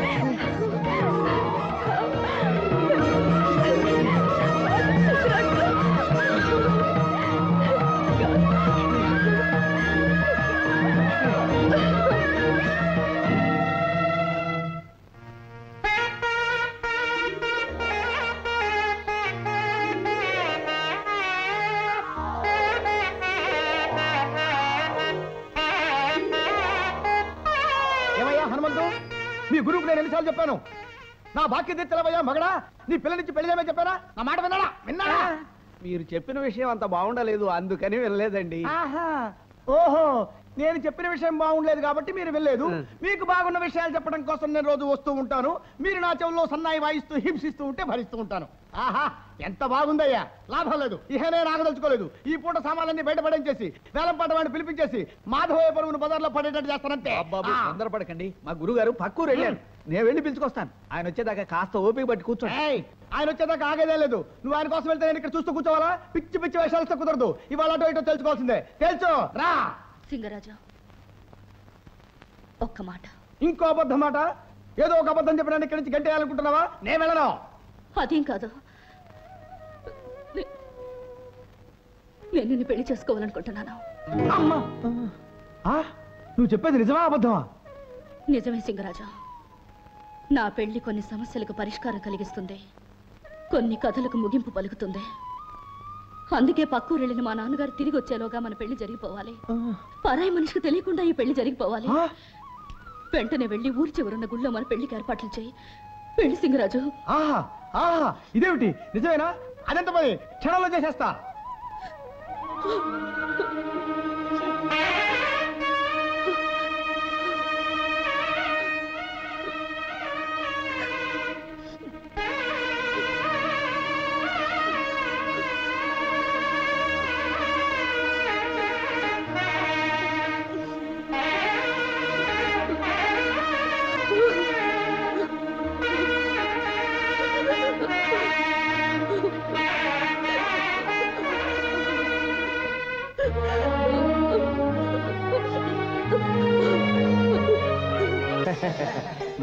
మీ గురువుకు నేను ఎన్నిసార్లు చెప్పాను నా బాక్య తెచ్చలవయ్యా మగడా నీ పిల్లనిచ్చి పెళ్లి చేయమని చెప్పారా నా మాట విన్నాడా మీరు చెప్పిన విషయం అంత బాగుండలేదు అందుకని వెళ్ళలేదండి. ఓహో నేను చెప్పిన విషయం బాగుండలేదు కాబట్టి మీరు వెళ్ళలేదు. మీకు బాగున్న విషయాలు చెప్పడం కోసం నేను రోజు వస్తూ ఉంటాను. మీరు నా చెవుల్లో సన్నాయి వాయిస్తూ హింసిస్తూ ఉంటే భరిస్తూ ఉంటాను. ఆహా ఎంత బాగుందయ్యా. లాభం లేదు, ఇహనే నాగదలుచుకోలేదు. ఈ పూట సామాన్లన్నీ బయటపడించేసి వేలం పాట వాడిని పిలిపించేసి మాధవయ్య పరుగును బజార్లో పడేటట్టు చేస్తానంటే. బాబు తొందరపడకండి, మా గురువు గారు పక్కూరు వెళ్ళారు. నేను వెళ్ళి పిలుచుకొస్తాను. ఆయన వచ్చేదాకా కాస్త ఓపిక పట్టి కూర్చోండి. ఆయన వచ్చేదాకా ఆగేదే లేదు. నువ్వు ఆయన కోసం వెళ్తే నేను ఇక్కడ చూస్తూ కూర్చోవాలా? పిచ్చి పిచ్చి వేషాలతో కుదరదు. ఇవాళ అటో ఇటో తెలుసుకోవాల్సిందే. తెలుసు రా సింగరాజు. ఒక్క మాట. ఇంకో అబద్ధం మాట? ఏదో ఒక అబద్ధం చెప్పడానికి ఇక్కడి నుంచి గంటేయాలనుకుంటున్నావా? నేను వెళ్ళను. అదేం కాదు, నేను నిన్ను పెళ్లి చేసుకోవాలనుకుంటున్నాను. అమ్మా నువ్వు చెప్పేది నిజమా అబద్ధమా? నిజమే సింగరాజు. నా పెళ్లి కొన్ని సమస్యలకు పరిష్కారం కలిగిస్తుంది, కొన్ని కథలకు ముగింపు పలుకుతుంది. అందుకే పక్కూరు వెళ్ళిన మా నాన్నగారు తిరిగి వచ్చేలోగా మన పెళ్లి జరిగిపోవాలి. పరాయి మనిషికి తెలియకుండా ఈ పెళ్లి జరిగిపోవాలి. వెంటనే వెళ్ళి ఊరి చివరున్న గుళ్ళో మన పెళ్లికి ఏర్పాట్లు చేయి. పెళ్లి సింగరాజు. ఇదేమిటి నిజమేనా? అదెంత పని క్షణంలో చేసేస్తా.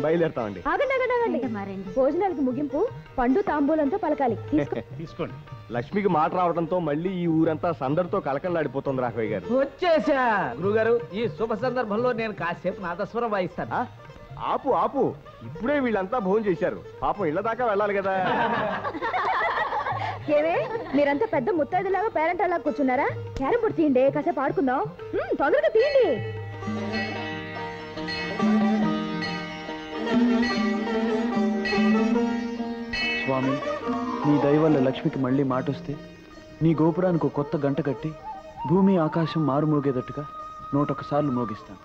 బయలుదేరుతామండి. భోజనాలకు ముగింపు పండు తాంబూలంతో పలకాలి. తీసుకోండి. లక్ష్మికి మాట రావడంతో మళ్ళీ ఈ ఊరంతా సందడితో కలకలాడిపోతుంది రాఘవయ్య గారు. వచ్చేసా గురుగారు. ఈ శుభ సందర్భంలో నేను కాసేపు నాదస్వరం వాయిస్తాను. ఆపు ఆపు, ఇప్పుడే వీళ్ళంతా భోజనం చేశారు. పాపం ఇళ్ల దాకా వెళ్ళాలి కదా. ఏవే మీరంతా పెద్ద ముత్తైదులాగా పేరెంట్ అలా కూర్చున్నారా? క్యారం బోర్డు తీయండి, కాసేపు ఆడుకుందాం. తొందరగా తీయండి. స్వామి, నీ దయ వల్ల లక్ష్మికి మళ్ళీ మాట వస్తే నీ గోపురానికి ఒక కొత్త గంట కట్టి భూమి ఆకాశం మారు మోగేటట్టుగా 101 సార్లు మోగిస్తాను.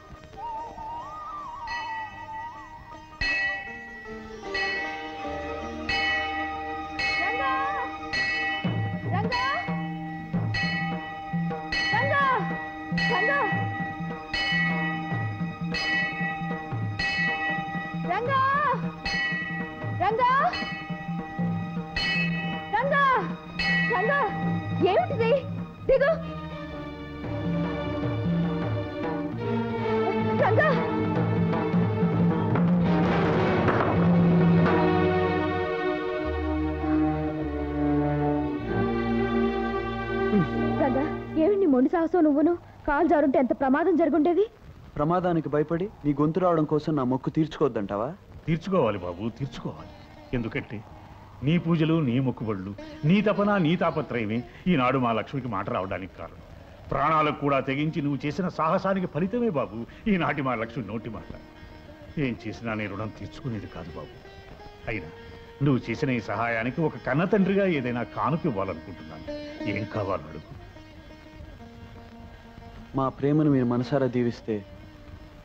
ఏమిటిది? దిగు రంగా. రంగా, ఏమిటి మొండి సాహసం నువ్వును? కాలు జారుంటే ఎంత ప్రమాదం జరుగుండేది. ప్రమాదానికి భయపడి నీ గొంతు రావడం కోసం నా మొక్కు తీర్చుకోవద్దంటావా? తీర్చుకోవాలి బాబు, తీర్చుకోవాలి. ఎందుకంటే నీ పూజలు, నీ మొక్కుబళ్ళు, నీ తపన, నీ తాపత్రయమే ఈనాడు మా లక్ష్మికి మాట రావడానికి కారణం. ప్రాణాలకు కూడా తెగించి నువ్వు చేసిన సాహసానికి ఫలితమే బాబు ఈనాటి మా లక్ష్మి నోటి మాట. ఏం చేసినా నీ రుణం తీర్చుకునేది కాదు బాబు. అయినా నువ్వు చేసిన ఈ సహాయానికి ఒక కన్న తండ్రిగా ఏదైనా కానుక ఇవ్వాలనుకుంటున్నాను. ఏం కావాలో అడుగు. మా ప్రేమను మీరు మనసారా దీవిస్తే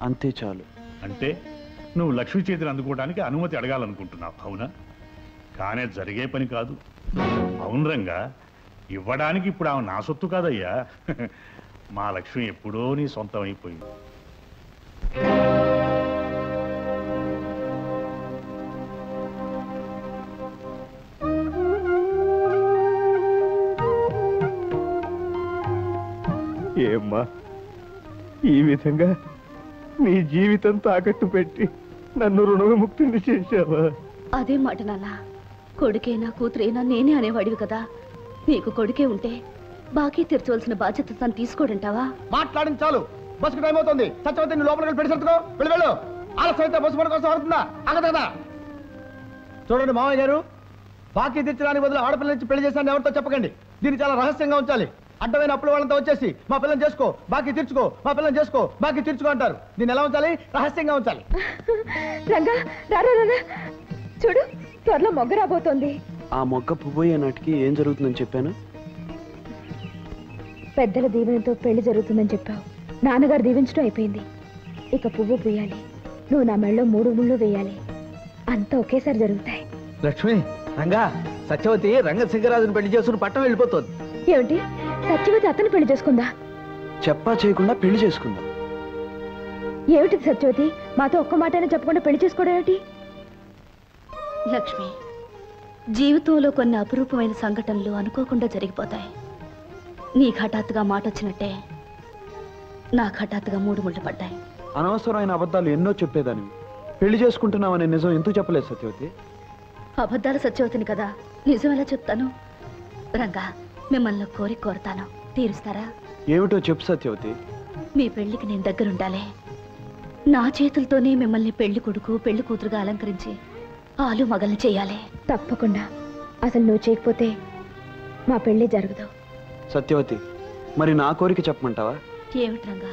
అంతే చాలు. అంటే నువ్వు లక్ష్మి చేతిని అందుకోవడానికి అనుమతి అడగాలనుకుంటున్నావు, అవునా? కానీ జరిగే పని కాదు. అవును రంగా, ఇవ్వడానికి ఇప్పుడు ఆమె నా సొత్తు కాదయ్యా. మా లక్ష్మి ఎప్పుడో నీ సొంతం అయిపోయింది. ఏమ్మా, ఈ విధంగా నీ జీవితం తాకట్టు పెట్టి నన్ను రుణవిముక్తిని చేశావా? అదే మాట నాన్న. కొడుకేనా కూతురేనా నేనే అనేవాడివి కదా. నీకు కొడుకే ఉంటే బాకీ తీర్చవలసిన బాధ్యత తను తీసుకోడంటావా? మాట్లాడింది చాలు. బస్సుకు టైం అవుతుంది. సత్యవతి నీ లోపలికి పెట్టి సర్దుకో. వెళ్ళు. ఆలస్యం అయితే బస్సు మన కోసం అవుతుందా? ఆగదు కదా. చూడండి మామయ్య గారు, బాకీ తీర్చడానికి బదులు ఆడపిల్ల నుంచి పెళ్లి చేశాను ఎవరితో చెప్పకండి. దీన్ని చాలా రహస్యంగా ఉంచాలి. అడ్డమైన అప్పుల వాళ్ళంతా వచ్చేసి మా పిల్లని చేసుకో బాకీ తీర్చుకో, మా పిల్లని చేసుకో బాకీ తీర్చుకో అంటారు. దీన్ని ఎలా ఉంచాలి? రహస్యంగా ఉంచాలి. రంగా రారా, చూడు త్వరలో మొగ్గ రాబోతోంది. ఆ మొగ్గ పువ్వయ్యే నాటికి ఏం జరుగుతుందని చెప్పాను? పెద్దల దీవెనతో పెళ్లి జరుగుతుందని చెప్పావు. నాన్నగారు దీవించడం అయిపోయింది. ఇక పువ్వు పూయాలి, నువ్వు నా మెళ్ళలో 3 ముళ్ళు వేయాలి. అంతా ఒకేసారి జరుగుతాయి. లక్ష్మి, రంగా, సత్యవతి రంగశంకరాజుని పెళ్లి చేసుకుని పట్టం వెళ్ళిపోతుంది. ఏమిటి, సత్యవతి అతను పెళ్లి చేసుకుందా? చెప్పా చేయకుండా పెళ్లి చేసుకుందా? ఏమిటి సత్యవతి, మాతో ఒక్క మాటైనా చెప్పకుండా పెళ్లి చేసుకోవడం ఏమిటి? లక్ష్మి, జీవితంలో కొన్ని అపురూపమైన సంఘటనలు అనుకోకుండా జరిగిపోతాయి. నీకు హఠాత్తుగా మాట వచ్చినట్టే నాకు హఠాత్తుగా 3 ముళ్ళు పడ్డాయి. అనవసరమైన అబద్ధాలు ఎన్నో చెప్పేదాన్ని. పెళ్లి చేసుకుంటున్నావనే నిజం ఎందుకు చెప్పలేదు సత్యవతి? అబద్ధాలు సత్యవతిని కదా, నిజం ఎలా చెప్తాను? రంగా, మిమ్మల్ని కోరుతాను, తీరుస్తారా? ఏమిటో చెప్పు సత్యవతి. మీ పెళ్లికి నేను దగ్గరుండాలి. నా చేతులతోనే మిమ్మల్ని పెళ్లి కొడుకు పెళ్లి కూతురుగా అలంకరించి ఆలు మగల్ని చేయాలి. తప్పకుండా. అసలు నువ్వు చేయకపోతే మా పెళ్లి జరగదు. సత్యవతి, మరి నా కోరిక చెప్పమంటావా? ఏమిటి రంగా?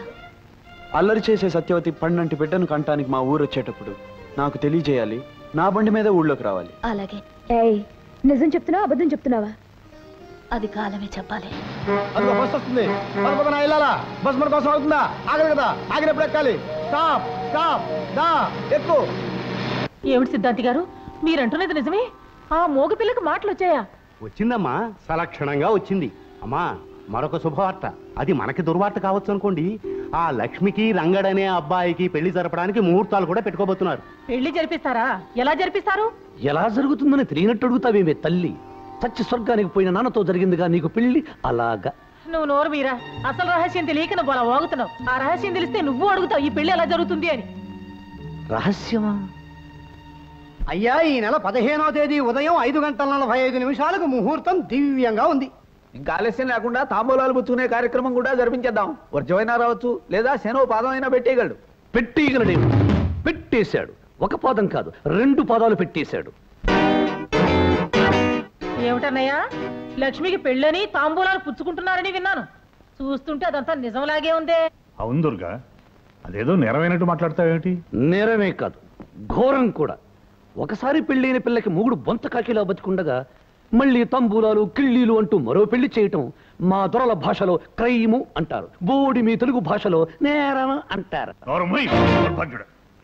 అల్లరి చేసే సత్యవతి పండంటి బిడ్డను కంటానికి మా ఊరు వచ్చేటప్పుడు నాకు తెలియజేయాలి. నా బండి మీద ఊళ్ళోకి రావాలి. అలాగే. ఏయ్, నిజం చెప్తున్నావా అబద్ధం చెప్తున్నావా? అది కాలమే చెప్పాలి. అందులో బస్ వస్తుంది, పరపదన వెళ్ళాలా? బస్ మన కోసం అవుతుందా? ఆగదు కదా, ఆగినప్పుడు ఎక్కాలి. స్టాప్ స్టాప్, దా ఎక్కు. ఏమిటి సిద్ధాంతి గారు, మీరంటున్నది నిజమే? ఆ మోగ పిల్లకి మాటలు వచ్చాయా? వచ్చిందమ్మా, సలక్షణంగా వచ్చింది. అమ్మా, మరొక శుభవార్త. అది మనకి దుర్వార్త కావచ్చు అనుకోండి. ఆ లక్ష్మికి రంగడనే అబ్బాయికి పెళ్లి జరపడానికి ముహూర్తాలు కూడా పెట్టుకోబోతున్నారు. పెళ్లి జరిపిస్తారా? ఎలా జరిపిస్తారు? ఎలా జరుగుతుందని తెలియనట్టు అడుగుతావేమే తల్లి? చచ్చి స్వర్గానికి పోయిన నాన్నతో జరిగిందిగా నీకు పెళ్లి. అలాగా నువ్వు నోరు మీరా, అసలు రహస్యం తెలియక నువ్వు అలా వాగుతున్నావు. ఆ రహస్యం తెలిస్తే నువ్వు అడుగుతావు ఈ పెళ్లి ఎలా జరుగుతుంది అని. రహస్యమా? అయ్యా, ఈ నెల 15వ తేదీ ఉదయం 5:45 ముహూర్తం దివ్యంగా ఉంది. ఇంకా ఆలస్యం లేకుండా తాంబూలాలు పుచ్చుకునే కార్యక్రమం కూడా జరిపించేద్దాం. వర్జమైనా రావచ్చు, లేదా శనో పాదం అయినా పెట్టేయగలడు. పెట్టేయగలడేమి? పెట్టేశాడు. ఒక పాదం కాదు, 2 పాదాలు పెట్టేశాడు. ఏమిటన్నయ్యా, లక్ష్మికి పెళ్ళని తాంబూలాలు పుచ్చుకుంటున్నారని విన్నాను. చూస్తుంటే అదంతా నిజంలాగే ఉందే. అవును దుర్గా, అదేదో నేరమైనట్టు మాట్లాడతావేమిటి? నేరమే కాదు, ఘోరం కూడా. ఒకసారి పెళ్ళైన పిల్లకి మూగుడు బొంత కాకిలా బతికుండగా మళ్ళీ తంబూలాలు కిళ్ళీలు అంటూ మరో పెళ్లి చేయటం మా దొరల భాషలో క్రైము అంటారు. బోడి మీ తెలుగు భాషలో నేరం అంటారు.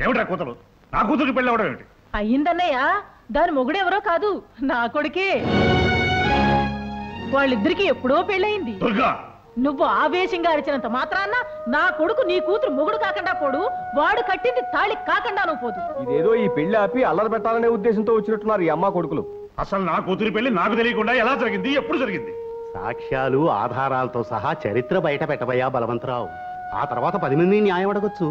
ఏమిటా కూతురు? నా కూతురికి పెళ్ళి అవడం ఏమిటి? అయ్యిందన్నయ్య, దాని మొగుడెవరో కాదు, నా కొడుకే. వాళ్ళిద్దరికి ఎప్పుడో పెళ్ళయింది. నువ్వు ఆవేశంగా అరిచినంత మాత్రాన నా కొడుకు నీ కూతురు మొగుడు కాకుండా పోడు, వాడు కట్టింది తాళి కాకుండా నువ్వు పోదు. ఇదేదో ఈ పెళ్లి ఆపి అల్లరి పెట్టాలనే ఉద్దేశంతో వచ్చినట్టున్నారు ఈ అమ్మ కొడుకులు. అసలు నా కూతురి పెళ్లి నాకు తెలియకుండా ఎలా జరిగింది, ఎప్పుడు జరిగింది? సాక్ష్యాలు ఆధారాలతో సహా చరిత్ర బయట పెట్టబోయా బలవంతరావు. ఆ తర్వాత 10 మంది న్యాయం అడగొచ్చు.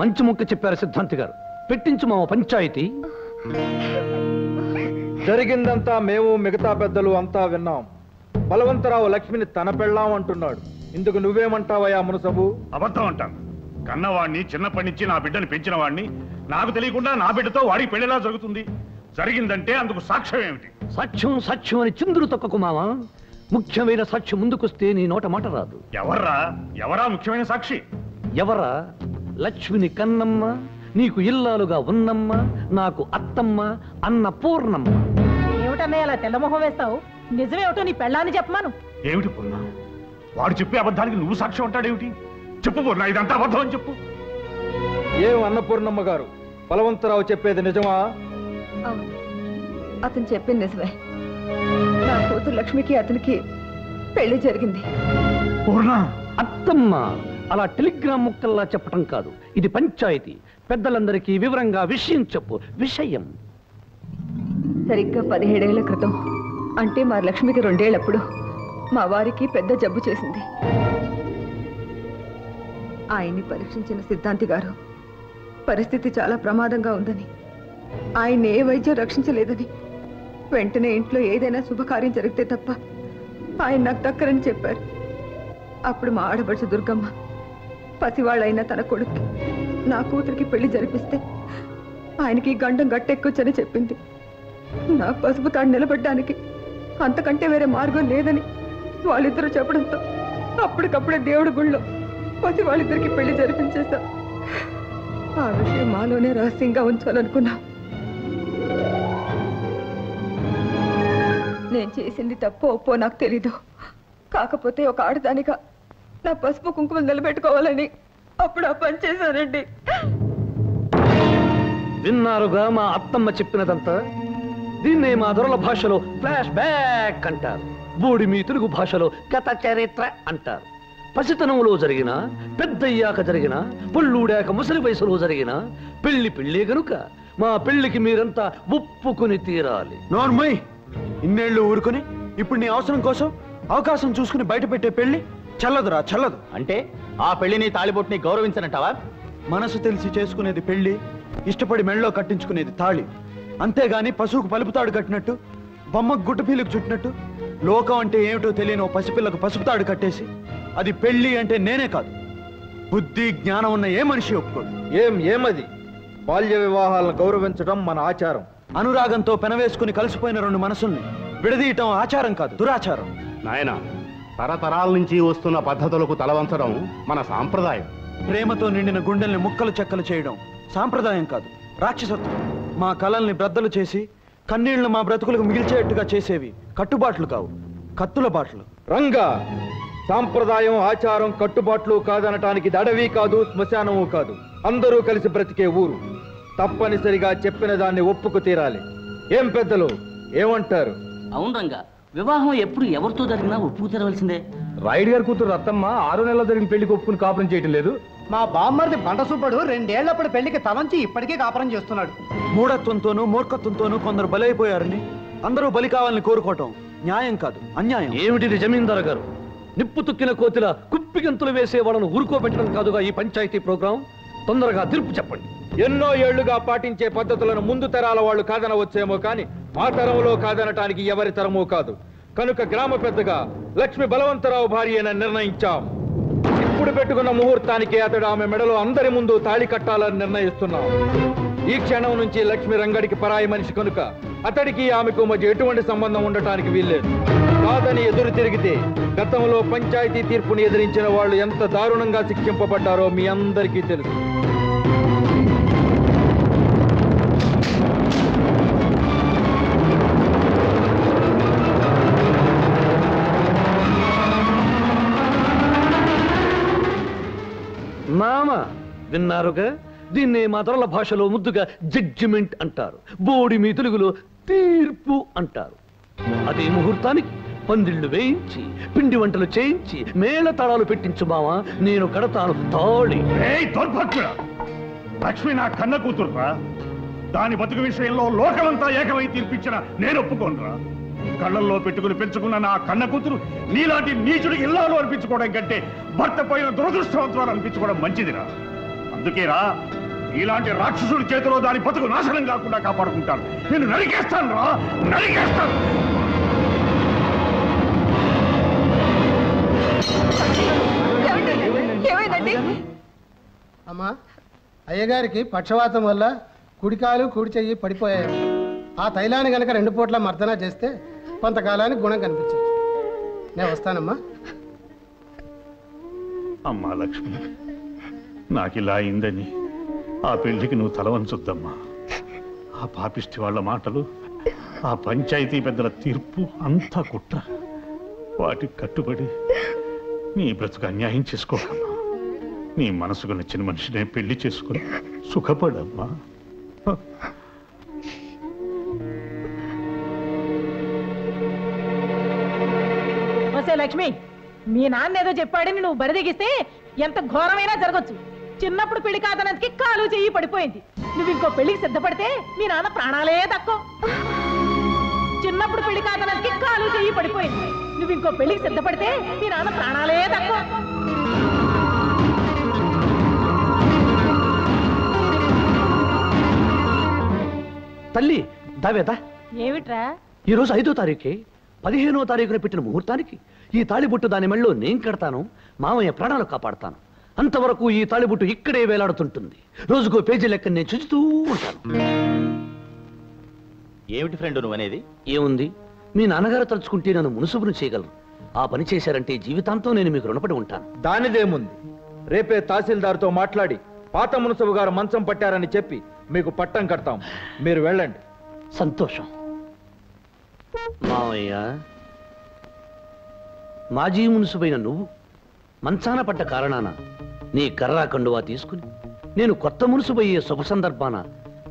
మంచి ముక్క చెప్పారు సిద్ధాంతి గారు. పెట్టించు మా పంచాయతీ. జరిగిందంతా మేము మిగతా పెద్దలు అంతా విన్నాం. బలవంతరావు లక్ష్మిని తన పెళ్ళాం అంటున్నాడు. ఇందుకు నువ్వేమంటావయ్యా మునసబు? అబద్ధం అంటాను. కన్నవాడిని చిన్నప్పటి నుంచి నా బిడ్డని పెంచిన వాడిని నాకు తెలియకుండా నా బిడ్డతో వాడికి పెళ్లిలా జరుగుతుంది. జరిగిందంటే అందుకు సాక్ష్యం ఏమిటి? సాక్ష్యం సాక్ష్యం అని చిందులు తొక్కకు మావా. ముఖ్యమైన సాక్షి ముందుకొస్తే నీ నోట మాట రాదు. ఎవరా ముఖ్యమైన సాక్షి? ఎవరా? లక్ష్మిని కన్నమ్మ, నీకు ఇల్లాలుగా ఉన్నమ్మ, నాకు అత్తమ్మ, అన్న పూర్ణమ్మ. ఏమిటన్నయ్య అలా తెల్లమొహం వేస్తావు? నిజమేమిటో నీ పెళ్ళాన్ని చెప్పమాను. ఏమిటి పూర్ణ? వాడు చెప్పే అబద్ధానికి నువ్వు సాక్ష్యం అంటాడేమిటి? చెప్పు పూర్ణ, ఇదంతా అబద్ధం అని చెప్పు. ఏం అన్నపూర్ణమ్మ గారు, బలవంతరావు చెప్పేది నిజమా? అవును, అతను చెప్పింది నిజమే. నా కూతురు లక్ష్మికి అతనికి పెళ్లి జరిగింది. అత్తమ్మ అలా టెలిగ్రామ్ ముక్కల్లా చెప్పటం కాదు, ఇది పంచాయతీ. పెద్దలందరికీ వివరంగా విషయం చెప్పు. విషయం సరిగ్గా 17 ఏళ్ల క్రితం, అంటే మా లక్ష్మికి 2 ఏళ్లప్పుడు మా వారికి పెద్ద జబ్బు చేసింది. ఆయన్ని పరీక్షించిన సిద్ధాంతి గారు పరిస్థితి చాలా ప్రమాదంగా ఉందని, ఆయన ఏ వైద్యం రక్షించలేదని, వెంటనే ఇంట్లో ఏదైనా శుభకార్యం జరిగితే తప్ప ఆయన నాకు దక్కరని చెప్పారు. అప్పుడు మా ఆడపడుచు దుర్గమ్మ పసివాళ్ళైన తన కొడుక్కి నా కూతురికి పెళ్లి జరిపిస్తే ఆయనకి గండం గట్టెక్కొచ్చని చెప్పింది. నా పసుపు తాడు నిలబడ్డానికి అంతకంటే వేరే మార్గం లేదని వాళ్ళిద్దరూ చెప్పడంతో అప్పటికప్పుడే దేవుడి గుళ్ళో పతి వాళ్ళిద్దరికి పెళ్లి జరిపించేశా. ఆ విషయం మాలోనే రహస్యంగా ఉంచాలనుకున్నా. నేను చేసింది తప్పో ఒప్పో నాకు తెలీదు. కాకపోతే ఒక ఆడదానిగా నా పసుపు కుంకుమలు నిలబెట్టుకోవాలని అప్పుడు ఆ పని చేశానండి. విన్నారుగా మా అత్తమ్మ చెప్పినదంతా. దీన్నే మా దొరల భాషలో ఫ్లాష్ బ్యాక్ అంటారు. బోడి మీ తెలుగు భాషలో గత చరిత్ర అంటారు. పసితనంలో జరిగిన, పెద్దయ్యాక జరిగిన, పొళ్ళూడాక ముసలి వయసులో జరిగిన పెళ్లి గనుక మా పెళ్లికి మీరంతా ఒప్పుకుని తీరాలి. నోర్మయ్, ఇన్నేళ్లు ఊరుకుని ఇప్పుడు నీ అవసరం కోసం అవకాశం చూసుకుని బయట పెట్టే పెళ్లి చల్లదురా, చల్లదు. అంటే ఆ పెళ్లిని తాళిబొట్టుని గౌరవించనంటావా? మనసు తెలిసి చేసుకునేది పెళ్లి, ఇష్టపడి మెళ్ళలో కట్టించుకునేది తాళి. అంతేగాని పశువుకు పలుపుతాడు కట్టినట్టు, బొమ్మకు గుట్టపీలకు చుట్టినట్టు లోకం అంటే ఏమిటో తెలియని ఓ పసిపిల్లకు పసుపుతాడు కట్టేసి అది పెళ్లి అంటే నేనే కాదు, బుద్ధి జ్ఞానం ఉన్న ఏ మనిషి ఒప్పుకోడు. ఏమది? బాల్య వివాహాలను గౌరవించడం మన ఆచారం. అనురాగంతో పెనవేసుకుని కలిసిపోయిన రెండు మనసుల్ని విడదీయటం ఆచారం కాదు, దురాచారం. నాయన, తరతరాల నుంచి వస్తున్న పద్ధతులకు తలవంచడం మన సాంప్రదాయం. ప్రేమతో నిండిన గుండెల్ని ముక్కలు చెక్కలు చేయడం సాంప్రదాయం కాదు, రాక్షసత్వం. మా కళల్ని బ్రద్దలు చేసి కన్నీళ్లు మా బ్రతుకులకు మిగిల్చేట్టుగా చేసేవి కట్టుబాట్లు కావు, కత్తుల బాట్లు. రంగా, సాంప్రదాయం ఆచారం కట్టుబాట్లు కాదనటానికి అడవి కాదు, శ్మశానము కాదు, అందరూ కలిసి బ్రతికే ఊరు. తప్పనిసరిగా చెప్పిన దాన్ని ఒప్పుకు తీరాలి. ఏం పెద్దలు ఏమంటారు? అవును రంగా, వివాహం ఎప్పుడు ఎవరితో జరిగినా ఒప్పుకు తెరవలసిందే. రాయుడు గారి కూతురు రత్తమ్మ 6 నెలల జరిగిన పెళ్లికి ఒప్పుకుని కాపురం చేయటం లేదు. మా బామ్మర్ది బండసూపడు 2 ఏళ్లప్పుడు పెళ్లికి తలంచి ఇప్పటికీ కాపురం చేస్తున్నాడు. మూఢత్వంతోనూ మూర్ఖత్వంతోనూ కొందరు బలైపోయారని అందరూ బలి కావాలని కోరుకోవటం న్యాయం కాదు, అన్యాయం. ఏమిటిది జమీందారు గారు? నిప్పు తుక్కిన కోతిల కుప్పిగంతులు వేసే వాళ్ళను ఊరుకోబెట్టడం కాదుగా ఈ పంచాయతీ ప్రోగ్రాం. తొందరగా తీర్పు చెప్పండి. ఎన్నో ఏళ్లుగా పాటించే పద్ధతులను ముందు తరాల వాళ్ళు కాదనవచ్చేమో కానీ మా తరంలో కాదనటానికి ఎవరి తరమూ కాదు. కనుక గ్రామ పెద్దగా లక్ష్మి బలవంతరావు భార్య అని నిర్ణయించాం. ఇప్పుడు పెట్టుకున్న ముహూర్తానికి అతడు ఆమె మెడలో అందరి ముందు తాళి కట్టాలని నిర్ణయిస్తున్నాం. ఈ క్షణం నుంచి లక్ష్మి రంగడికి పరాయి మనిషి కనుక అతడికి ఆమెకు మధ్య ఎటువంటి సంబంధం ఉండటానికి వీల్లేదు. కాదని ఎదురు తిరిగితే గతంలో పంచాయతీ తీర్పుని ఎదిరించిన వాళ్ళు ఎంత దారుణంగా శిక్షింపబడ్డారో మీ అందరికీ తెలుసు. మామ, విన్నారుగా? దీన్నే మా తరల భాషలో ముద్దుగా జడ్జిమెంట్ అంటారు. బోడి మీ తెలుగులో తీర్పు అంటారు. అదే ముహూర్తానికి పందిళ్లు వేయించి పిండి వంటలు చేయించి మేళ తాళాలు పెట్టించు మావా, నేను కడతాను తాళి. లక్ష్మి నా కన్న కూతురురా. దాని బతుకు విషయంలో లోకమంతా ఏకమై తీర్పిచ్చిన నేను ఒప్పుకోనురా. కళ్ళల్లో పెట్టుకుని పెంచుకున్న నా కన్న కూతురు నీలాంటి నీచుడికి ఇల్లాలు అనిపించుకోవడం కంటే భర్త పోయిన దురదృష్టవంతులు అనిపించుకోవడం మంచిదిరా. అందుకేరా ఇలాంటి రాక్షసుడి చేతిలో దాని బతుకు నాశనం కాకుండా కాపాడుకుంటాను. నేను నరికేస్తాను రా, నరికేస్తాను. అమ్మా, అయ్యగారికి పక్షవాతం వల్ల కుడికాలు కుడి చెయ్యి పడిపోయాయి. ఆ తైలాన్ని గనక 2 పూట్ల మర్దన చేస్తే కొంతకాలానికి గుణం కనిపించదు. నేను వస్తానమ్మా. అమ్మా లక్ష్మి, నాకిలా అయిందని ఆ పెళ్లికి నువ్వు తలవంచొద్దమ్మా. ఆ పాపిష్టి వాళ్ళ మాటలు, ఆ పంచాయతీ పెద్దల తీర్పు అంతా కుట్ర. వాటికి కట్టుబడి నీ బ్రతుకు అన్యాయం చేసుకోకమ్మా. నీ మనసుకు నచ్చిన మనిషినే పెళ్లి చేసుకుని సుఖపడమ్మా. లక్ష్మి, మీ నాన్న ఏదో చెప్పాడని నువ్వు బరిదిగిస్తే ఎంత ఘోరమైనా జరగచ్చు. చిన్నప్పుడు పెళ్లి కాదనందుకి కాలు చెయ్యి పడిపోయింది. నువ్వు ఇంకో పెళ్లికి సిద్ధపడితే మీ నాన్న ప్రాణాలే తక్కువ. చిన్నప్పుడు పెళ్లి కాదనందుకి కాలు చెయ్యి పడిపోయింది. నువ్వు ఇంకో పెళ్లికి సిద్ధపడితే మీ నాన్న ప్రాణాలే తక్కువ. తల్లి దావేదా, ఏమిట్రా? ఈ రోజు 5వ తారీఖే. 15వ తారీఖున పెట్టిన ముహూర్తానికి ఈ తాళిబొట్టు దాని మెళ్ళో నేను కడతాను, మామయ్య ప్రాణాలు కాపాడతాను. అంతవరకు ఈ తాళిబొట్టు ఇక్కడే వేలాడుతుంటుంది. రోజుకో పేజీ లెక్క నేను చూస్తూ ఉంటాను. ఏమిటి ఫ్రెండ్ నువ్వు అనేది? ఏముంది, మీ నాన్నగారు తలుచుకుంటే నన్ను మునుసుబును చేయగలరు. ఆ పని చేశారంటే జీవితాంతం నేను మీకు రుణపడి ఉంటాను. దానిదేముంది, రేపే తహసీల్దార్తో మాట్లాడి పాత మున్సబు గారు మంచం పట్టారని చెప్పి మీకు పట్టం కడతాం. మీరు వెళ్ళండి. సంతోషం. మావయ్య, మాజీ మున్సిపైన నువ్వు మంచాన పడ్డ కారణాన నీ కర్రా కండువా తీసుకుని నేను కొత్త మున్సిపయ్యే శుభ సందర్భాన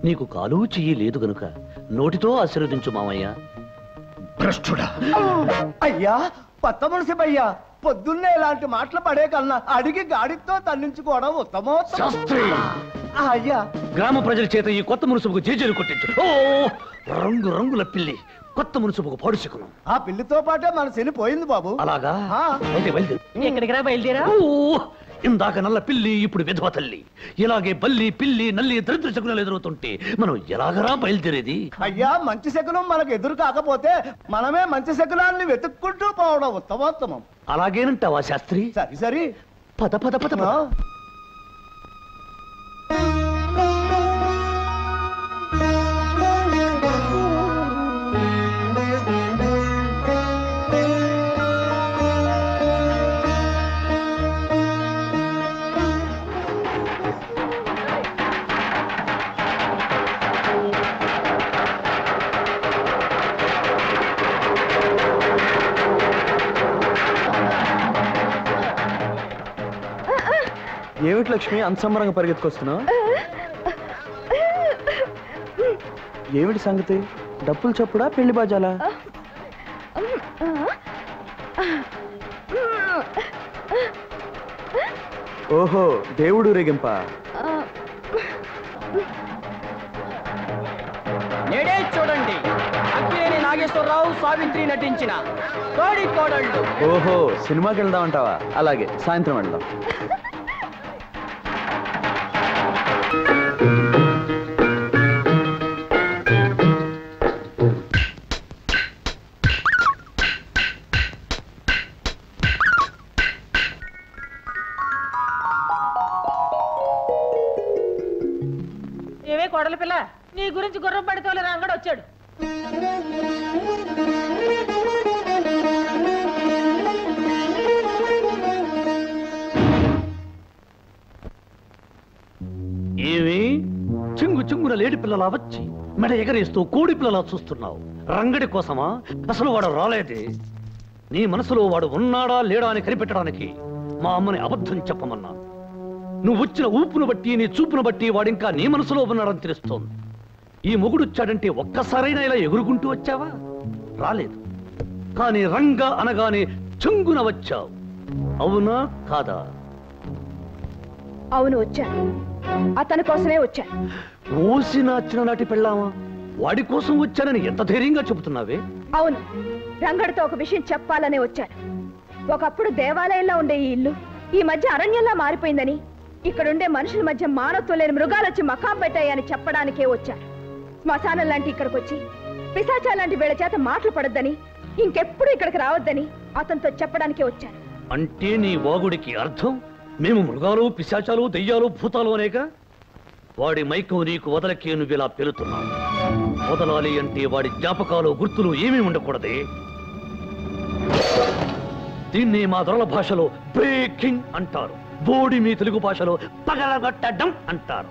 నీకు కాలు చెయ్యి లేదు గనుక నోటితో ఆశీర్వదించు మావయ్య. భ్రష్టుడా! అయ్యా కొత్త మున్సిపయ్యా, పొద్దున్నే ఇలాంటి మాటలు పడే కన్నా అడిగి గాడితో తన్నించుకోవడం శాస్త్రి! అయ్యా గ్రామ ప్రజల చేత ఈ కొత్త మున్సిపుకు జేజేలు కొట్టించు. ఓ రంగు రంగుల పిల్లి కొత్త మున్సిపుకు పాడుచుకును. ఆ పిల్లితో పాటే మన శని పోయింది బాబు. అలాగా? అయితే బయలుదేరు. ఎక్కడికి రా బయలుదేరా? ఇందాక నల్ల పిల్లి, ఇప్పుడు విధవ తల్లి. ఇలాగే బల్లి పిల్లి నల్లి దరిద్ర శకునాలు ఎదురవుతుంటే మనం ఎలాగరా బయలుదేరేది? అయ్యా మంచి శకునం మనకు ఎదురు కాకపోతే మనమే మంచి శకునాన్ని వెతుక్కుంటూ పోవడం ఉత్తమోత్తమం. అలాగేనంటావా శాస్త్రి? సరి సరి పద పద పద పద. ఏమిటి లక్ష్మి అంత సంబరంగా పరిగెత్తుకొస్తున్నావు? ఏమిటి సంగతి? డప్పులు చప్పుడా పెళ్లి బాజాలా? ఓహో దేవుడు రేగింప. నేడే చూడండి, అక్కినేని నాగేశ్వరరావు సావిత్రి నటించిన కోడి కోడళ్ళు. ఓహో సినిమాకి వెళ్దాం అంటావా? అలాగే సాయంత్రం వెళ్దాం. ఏవే కోడల పిల్ల, నీ గురించి గుర్రం పడితోలే రంగడు వచ్చాడు. ఏమి చింగు చింగున లేడి పిల్లలా వచ్చి మెడ ఎగరేస్తూ కోడి పిల్లలా చూస్తున్నావు? రంగడి కోసమా? అసలు వాడు రాలేదే. నీ మనసులో వాడు ఉన్నాడా లేడా అని కనిపెట్టడానికి మా అమ్మని అబద్ధం చెప్పమన్నా. నువ్వు వచ్చిన ఊపును బట్టి నీ చూపును బట్టి వాడింకా నీ మనసులో ఉన్నాడని తెలుస్తోంది. ఈ మొగుడొచ్చాడంటే ఒక్కసారైనా ఇలా ఎగురుకుంటూ వచ్చావా? రాలేదు. కానీ రంగ అనగానే చింగున వచ్చావు. అవునా కాదా? అవును వచ్చాను. అతని కోసమే వచ్చాను. ఓసిన చిన్ననాటి పెళ్ళామా? వాడి కోసం వచ్చానని ఎంత ధైర్యంగా చెబుతున్నావే? అవును, రంగడితో ఒక విషయం చెప్పాలనే వచ్చాను. ఒకప్పుడు దేవాలయంలో ఉండే ఈ ఇల్లు ఈ మధ్య అరణ్యంలా మారిపోయిందని, ఇక్కడుండే మనుషుల మధ్య మానవత్వం లేని మృగాలు వచ్చి మకాం పెట్టాయని చెప్పడానికే వచ్చాను. శ్మశానం లాంటి ఇక్కడికి వచ్చి పిశాచా లాంటి వీళ్ళ చేత మాటలు పడొద్దని, ఇంకెప్పుడు ఇక్కడికి రావద్దని అతనితో చెప్పడానికే వచ్చాను. అంటే నీ వాగుడికి అర్థం మేము మృగాలు పిశాచాలు దెయ్యాలు భూతాలు అనేక? వాడి మైకం నీకు వదలకే నువ్వు ఇలా పెరుతున్నావు. వదలాలి అంటే వాడి జ్ఞాపకాలు గుర్తులు ఏమీ ఉండకూడదే. దీన్ని మా దొరల భాషలో బ్రేకింగ్ అంటారు. బోడి మీ తెలుగు భాషలో పగలగొట్టడం అంటారు.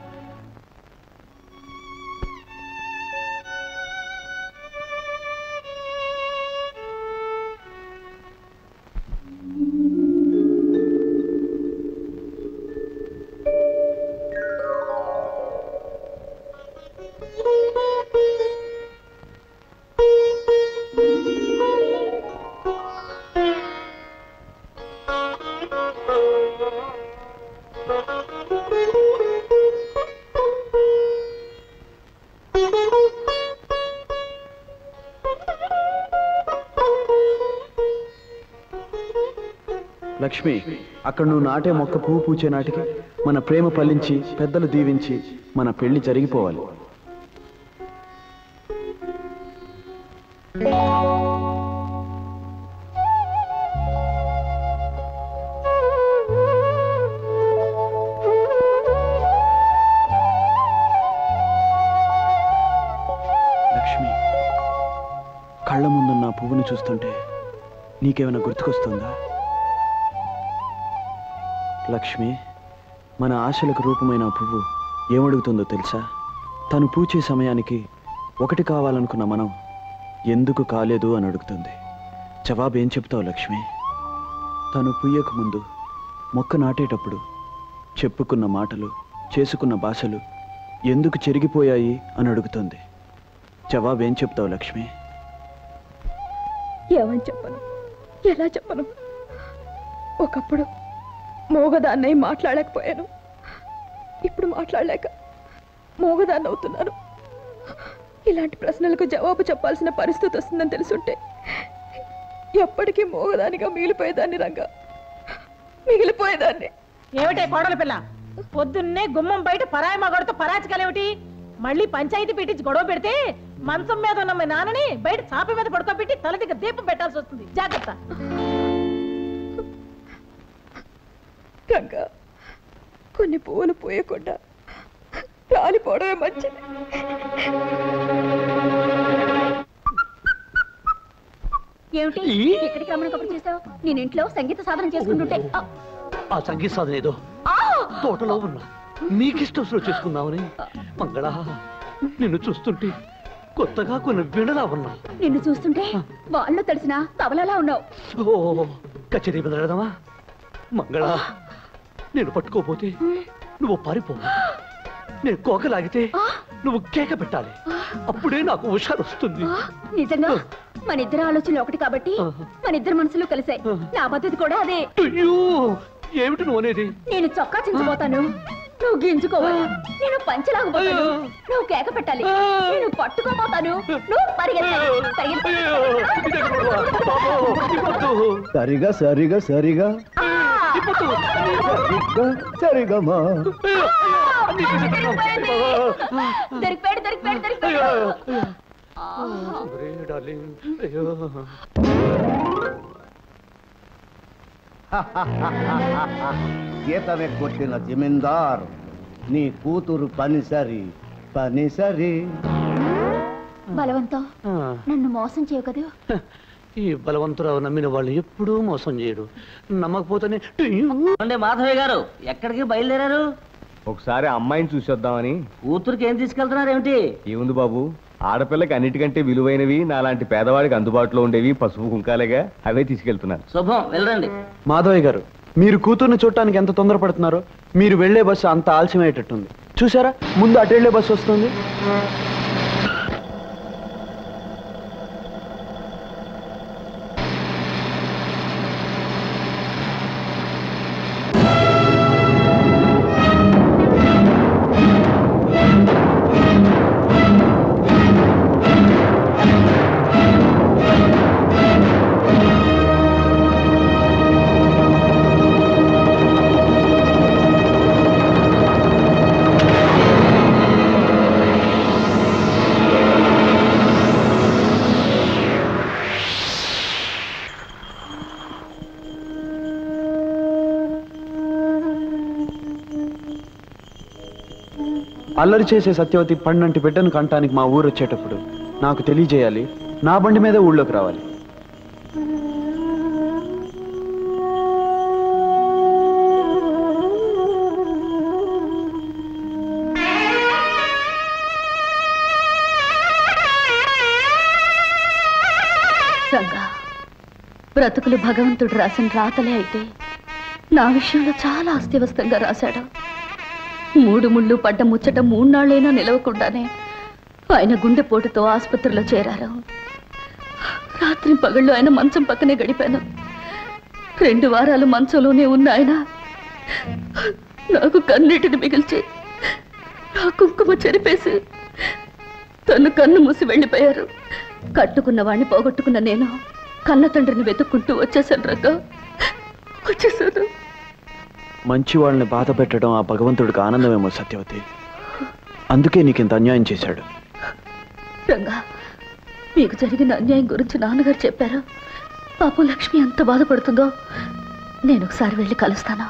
లక్ష్మి, అక్కడ నువ్వు నాటే మొక్క పువ్వు పూచే నాటికి మన ప్రేమ ఫలించి పెద్దలు దీవించి మన పెళ్లి జరిగిపోవాలి. లక్ష్మి, కళ్ళ ముందున్న పువ్వుని చూస్తుంటే నీకేమైనా గుర్తుకొస్తుందా? లక్ష్మి, మన ఆశలకు రూపమైన పువ్వు ఏమడుగుతుందో తెలుసా? తను పూచే సమయానికి ఒకటి కావాలనుకున్న మనం ఎందుకు కాలేదు అని అడుగుతుంది. జవాబు ఏం చెప్తావు లక్ష్మి? తను పుయ్యకు ముందు మొక్క నాటేటప్పుడు చెప్పుకున్న మాటలు, చేసుకున్న భాషలు ఎందుకు చెరిగిపోయాయి అని అడుగుతుంది. జవాబు ఏం చెప్తావు లక్ష్మి? ఏమని చెప్పను, ఎలా చెప్పను? ఒకప్పుడు మోగదాన్నై మాట్లాడలేకపోయాను, ఇప్పుడు మాట్లాడలేక మోగదాన్ని అవుతున్నాను. ఇలాంటి ప్రశ్నలకు జవాబు చెప్పాల్సిన పరిస్థితి వస్తుందని తెలుసుంటే ఎప్పటికీ మోగదానిగా మిగిలిపోయేదాన్ని. రంగా, మిగిలిపోయేదాన్ని. ఏమిటే కోడల పిల్ల, పొద్దున్నే గుమ్మం బయట పరాయి మగడితో పరాచకాలేమిటి? మళ్ళీ పంచాయతీ పెట్టించి గొడవ పెడితే మంచం మీద ఉన్న మీ నాన్నని బయట చాప మీద పడుకోబెట్టి తల దగ్గర దీపం పెట్టాల్సి వస్తుంది. జాగ్రత్త. రంగా, కొన్ని పువ్వులు పూయకుండా రాలిపోవడమే మంచిది. ఏమిటి ఎక్కడికి రమ్మని కబురు చేసావు? నేను ఇంట్లో సంగీత సాధన చేసుకుంటుంటే ఆ సంగీత సాధన ఏదో తోటలో ఉన్నా నీకిష్టం చేసుకుందామని. మంగళ, నిన్ను చూస్తుంటే కొత్తగా కొన్ని వినలా ఉన్నా. నిన్ను చూస్తుంటే వాళ్ళు తెలిసిన తవలలా ఉన్నావు. ఓ, కచేరీ బెదరడమా? మంగళ, నేను పట్టుకోపోతే నువ్వు పారిపో. నేను కోకలాగితే నువ్వు కేక పెట్టాలి. అప్పుడే నాకు హుషారు వస్తుంది. నిజంగా మన ఇద్దరు ఆలోచనలు ఒకటి కాబట్టి మన ఇద్దరు మనసులు కలిసాయి. నా పద్ధతి కూడా అదే. అయ్యో, ఏమిటి నువ్వు అనేది? నేను చొక్కా చించిపోతాను, నువ్వు గింజుకోవాలి. నేను పంచలాగపోతాను, నువ్వు కేక పెట్టాలి. నేను పట్టుకోపోతాను, నువ్వు పరిగెత్తాలి. సరిగా సరిగా సరిగా సరిగమా. దొరికిపోయాడు, దొరికిపోయాడు, దొరికిపోయాడు. గీతమే కొట్టిన జమీందార్, నీ కూతురు పనిసరి పనిసరి. బలవంతం, నన్ను మోసం చేయవు కదా. ఈ బలవంతురావు నమ్మిన వాళ్ళు ఎప్పుడూ మోసం చేయడు. నమ్మకపోతేనే. మాధవయ్య గారు ఎక్కడికి బయలుదేరారు? ఒకసారి అమ్మాయిని చూసొద్దామని. కూతురికి ఏం తీసుకెళ్తున్నారు ఏమిటి? ఏముంది బాబు, ఆడపిల్లకి అన్నిటికంటే విలువైనవి, నాలాంటి పేదవాడికి అందుబాటులో ఉండేవి పసుపు కుంకాలేగా, అవే తీసుకెళ్తున్నాను. శుభం, వెళ్ళండి. మాధవయ్య గారు, మీరు కూతుర్ని చూడటానికి ఎంత తొందరపడుతున్నారో. మీరు వెళ్లే బస్సు అంత ఆలస్యమయ్యేటట్టుంది. చూసారా, ముందు అటు వెళ్లే బస్సు వస్తుంది. అల్లరి చేసే సత్యవతి పండంటి బిడ్డను కంటానికి మా ఊరు వచ్చేటప్పుడు నాకు తెలియజేయాలి. నా బండి మీద ఊళ్ళోకి రావాలి. రంగా, బ్రతుకులు భగవంతుడు రాసిన రాతలే అయితే నా విషయంలో చాలా అస్తవ్యస్తంగా రాశాడు. 3 ముళ్ళు పడ్డ ముచ్చట 3 నాళ్ళైనా నిలవకుండానే ఆయన గుండెపోటుతో ఆసుపత్రిలో చేరారు. రాత్రి పగళ్ళు ఆయన మంచం పక్కనే గడిపాను. 2 వారాలు మంచంలోనే ఉన్న ఆయన నాకు కన్నీటిని మిగిల్చి నా కుంకుమ చెరిపేసి తను కన్ను మూసి వెళ్ళిపోయారు. కట్టుకున్న వాడిని పోగొట్టుకున్న నేను కన్న తండ్రిని వెతుక్కుంటూ వచ్చేసాను. రంగా, వచ్చేసాను. మంచి వాళ్ళని బాధ పెట్టడం ఆ భగవంతుడికి ఆనందమేమో సత్యవతి. అందుకే నీకింత అన్యాయం చేశాడు. రంగా, మీకు జరిగిన అన్యాయం గురించి నాన్నగారు చెప్పారు. పాపం లక్ష్మి ఎంత బాధపడుతుందో నేను ఒకసారి వెళ్ళి కలుస్తాను.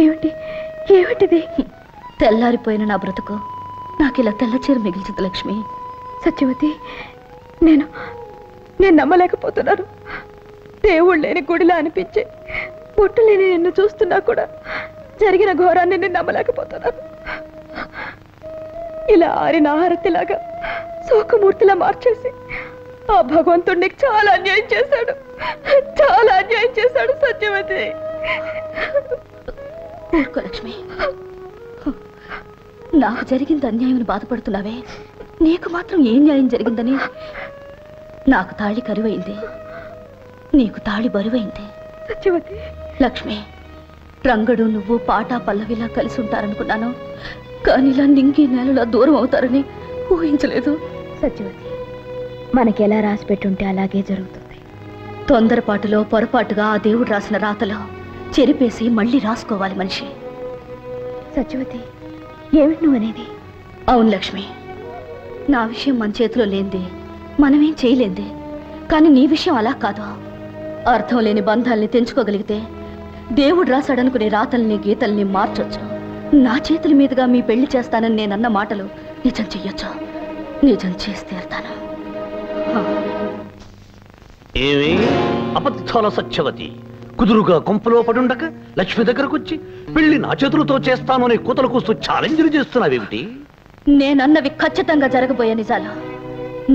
ఏమిటి ఏమిటిది? తెల్లారిపోయిన నా బ్రతుకు నాకు ఇలా తెల్ల చీర మిగిల్చదు లక్ష్మి. సత్యవతి, నేను నమ్మలేకపోతున్నాను. దేవుడు లేని గుడిలా అనిపించే పొట్టు లేని నిన్ను చూస్తున్నా కూడా జరిగిన ఘోరాన్ని నేను నమ్మలేకపోతున్నాను. ఇలా ఆరిన ఆహారతిలాగా శోకమూర్తిలా మార్చేసి ఆ భగవంతుడు నీకు చాలా అన్యాయం చేశాడు, చాలా అన్యాయం చేశాడు సత్యవతి. ఊరుకో లక్ష్మి, నాకు జరిగింది అన్యాయం బాధపడుతున్నావే, నీకు మాత్రం ఏం న్యాయం జరిగిందని? నాకు తాళి కరువైంది, నీకు తాళి బరువైంది. సత్యవతి. లక్ష్మి, రంగడు నువ్వు పాట పల్లవిలా కలిసి ఉంటారనుకున్నాను, కానీ ఇలా నింగి నేలలా దూరం అవుతారని ఊహించలేదు. సత్యవతి, మనకి ఎలా రాసి పెట్టుంటే అలాగే జరుగుతుంది. తొందరపాటులో పొరపాటుగా ఆ దేవుడు రాసిన రాతలో చెరిపేసి మళ్ళీ రాసుకోవాలి మనిషి. సత్యవతి, ఏమిటి నువ్వనేది? అవును లక్ష్మి, నా విషయం మన చేతిలో లేనిది, మనమేం చేయలేంది. కానీ నీ విషయం అలా కాదు. అర్థం లేని బంధాల్ని తెంచుకోగలిగితే దేవుడు రాశాడనుకునే రాతల్ని గీతల్ని మార్చొచ్చు. నా చేతుల మీదుగా మీ పెళ్లి చేస్తానని నేనన్న మాటలు నిజం చెయ్యొచ్చు, నిజం చేసి తీరుతాను. ఏమి అబద్ధాల సత్యవతి, కుదురుగా కొంపలో పడుండక లక్ష్మి దగ్గరకు వచ్చి పెళ్లి నా చేతులతో చేస్తాను అనే కూతలు కూస్తూ ఛాలెంజ్లు చేస్తున్నావేమిటి? నేనన్నవి ఖచ్చితంగా జరగబోయే నిజాలు.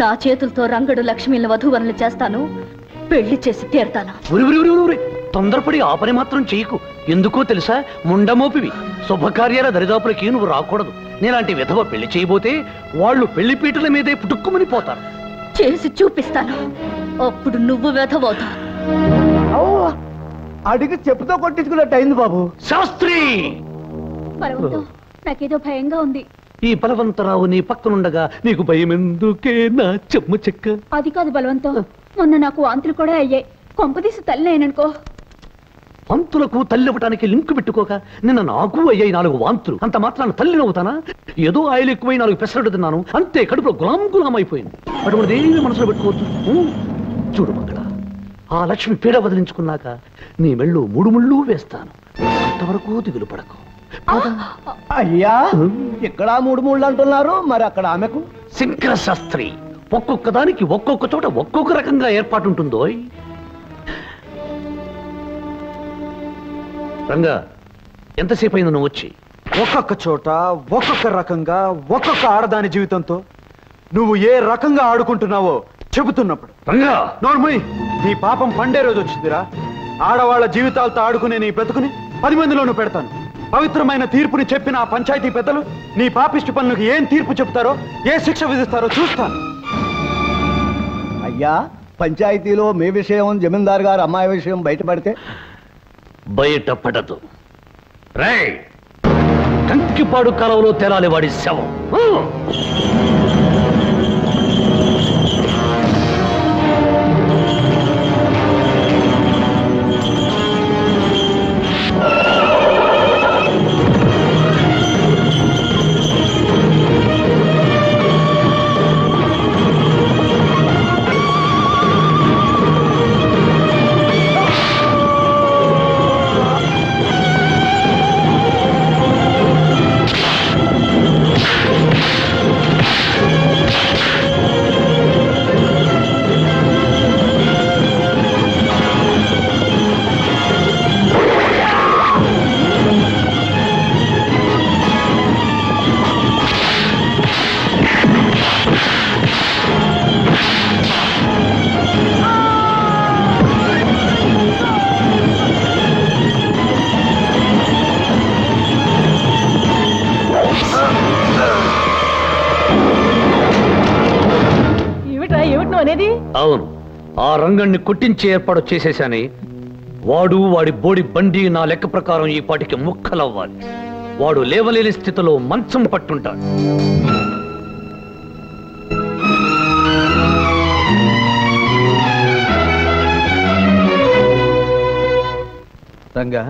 నా చేతులతో రంగడు లక్ష్మిని వధూవరులు చేస్తాను, పెళ్లి చేసి తీరుతాను. తొందరపడి ఆ పని మాత్రం చేయకు. ఎందుకో తెలుసా, ముండమోపివి. శుభకార్యాల దరిదాపులకి నువ్వు రాకూడదు. నేలాంటి విధవ పెళ్లి చేయబోతే వాళ్ళు పెళ్లి పీటల మీదే పుట్టుక్కుమని పోతారు. చేసి చూపిస్తాను, అప్పుడు నువ్వు వెధవవుతావు. అడిగి చెప్పుతో కొట్టించుకున్నట్టు అయింది బాబు. శాస్త్రి, నాకేదో భయంగా ఉంది. ఈ బలవంతరావు నీ పక్కనుండగా నీకు భయం ఎందుకే నా చెమ్మ చెక్క? అది కాదు బలవంతం, మొన్న నాకు వాంతులు కూడా అయ్యాయి. కొంపదీసి తల్లి అయిననుకో. వాంతులకు తల్లి ఇవ్వటానికి లింకు పెట్టుకోక నిన్న నాకు అయ్యాయి 4 వాంతులు. అంత మాత్రాన తల్లి నవ్వుతానా? ఏదో ఆయిల్ ఎక్కువై 4 పెసరట్టు తిన్నాను అంతే, కడుపులో గులాం అయిపోయింది. అటువంటిది ఏమి మనసులో పెట్టుకోవద్దు. చూడు మంగళ, ఆ లక్ష్మి పీడ వదిలించుకున్నాక నీ మెళ్ళు 3 ముళ్ళు వేస్తాను. అంతవరకు దిగులు పడకు. అయ్యా, ఇక్కడ 3 ముళ్ళు అంటున్నారు, మరి అక్కడ ఆమెకు? శంకర శాస్త్రి, ఒక్కొక్క దానికి ఒక్కొక్క చోట ఒక్కొక్క రకంగా ఏర్పాటు ఉంటుందో. రంగా, ఎంతసేపు అయింది నువ్వు వచ్చి? ఒక్కొక్క చోట ఒక్కొక్క రకంగా ఒక్కొక్క ఆడదాని జీవితంతో నువ్వు ఏ రకంగా ఆడుకుంటున్నావో చెబుతున్నప్పుడు. రంగా, నోర్మయ్, నీ పాపం పండే రోజు వచ్చిందిరా. ఆడవాళ్ల జీవితాలతో ఆడుకునే నీ బ్రతుకుని 10 మందిలోనూ పెడతాను. పవిత్రమైన తీర్పుని చెప్పిన ఆ పంచాయతీ పెద్దలు నీ పాపిష్టి పనులకు ఏం తీర్పు చెప్తారో, ఏ శిక్ష విధిస్తారో చూస్తాను. అయ్యా, పంచాయతీలో మీ విషయం, జమీందారు గారు అమ్మాయి విషయం బయటపడితే? బయటపడదు. రేయ్, కంకిపాడు కాలంలో తేలాలి వాడి శవం. అవును, ఆ రంగణ్ణి కొట్టించి ఏర్పాటు చేసేశాని. వాడు వాడి బోడి బండి నా లెక్క ప్రకారం ఈ పాటికి ముక్కలవ్వాలి. వాడు లేవలేని స్థితిలో మంచం పట్టుంటాడు. రంగా,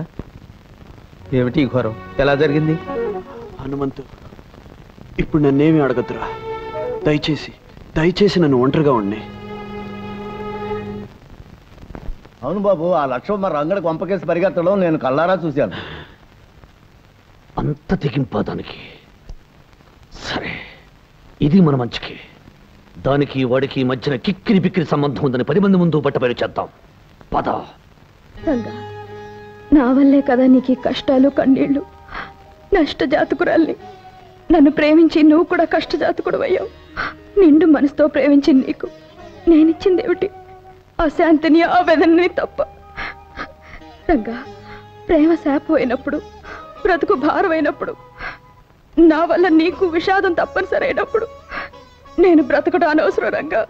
ఏమిటి ఘోరం? ఎలా జరిగింది? హనుమంతు, ఇప్పుడు నన్నేమి అడగద్దురా. దయచేసి నన్ను ఒంటరిగా ఉండి. అవును బాబు, ఆ లక్ష్మణ రంగడి కొంపకేసి పరిగెత్తడం నేను కళ్ళారా చూశాను. అంత తెగింపా దానికి? సరే, ఇది మన మంచికి. దానికి వాడికి మధ్యన కిక్కిరి బిక్కిరి సంబంధం ఉందని 10 మంది ముందు బట్టబయలు చేద్దాం. పద. రంగా, నా వల్లే కదా నీకు ఈ కష్టాలు కన్నీళ్లు. నష్టజాతకురాల్ని. నన్ను ప్రేమించి నువ్వు కూడా కష్టజాతకుడు అయ్యావు. నిండు మనసుతో ప్రేమించి నీకు నేనిచ్చిందేమిటి? ఆ శాంతిని, ఆ వేదనని తప్ప. రంగా, ప్రేమ శాపమైనప్పుడు, బ్రతుకు భారమైనప్పుడు, నా వల్ల నీకు విషాదం తప్పనిసరి అయినప్పుడు నేను బ్రతకడం అనవసరం. రంగా,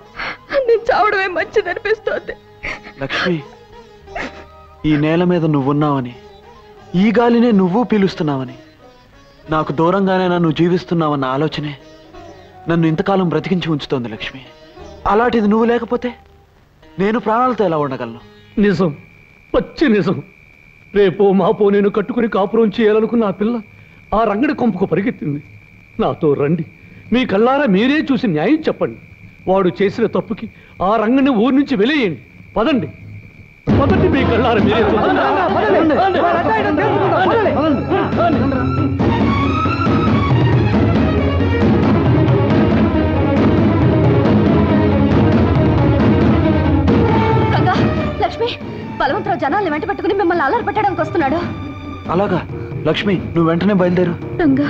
నేను చావడమే మంచిదనిపిస్తోంది. లక్ష్మి, ఈ నేల మీద నువ్వున్నావని, ఈ గాలినే నువ్వు పీలుస్తున్నావని, నాకు దూరంగానే నన్ను జీవిస్తున్నావన్న ఆలోచనే నన్ను ఇంతకాలం బ్రతికించి ఉంచుతోంది లక్ష్మి. అలాంటిది నువ్వు లేకపోతే నేను ప్రాణాలతో ఎలా ఉండగలను? నిజం, పచ్చి నిజం. రేపో మాపో నేను కట్టుకుని కాపురం చేయాలనుకున్న ఆ పిల్ల ఆ రంగడి కొంపకు పరిగెత్తింది. నాతో రండి, మీ కళ్ళారా మీరే చూసి న్యాయం చెప్పండి. వాడు చేసిన తప్పుకి ఆ రంగని ఊరి నుంచి వెలేయండి. పదండి, పదండి, మీ కళ్ళారా మీరే చూడండి. లక్ష్మి, బలవంతరావు జనాల్ని వెంట పెట్టుకుని మిమ్మల్ని అల్లరి పెట్టడానికి వస్తున్నాడు. అలాగా? లక్ష్మి, నువ్వు వెంటనే బయలుదేరు. రంగా,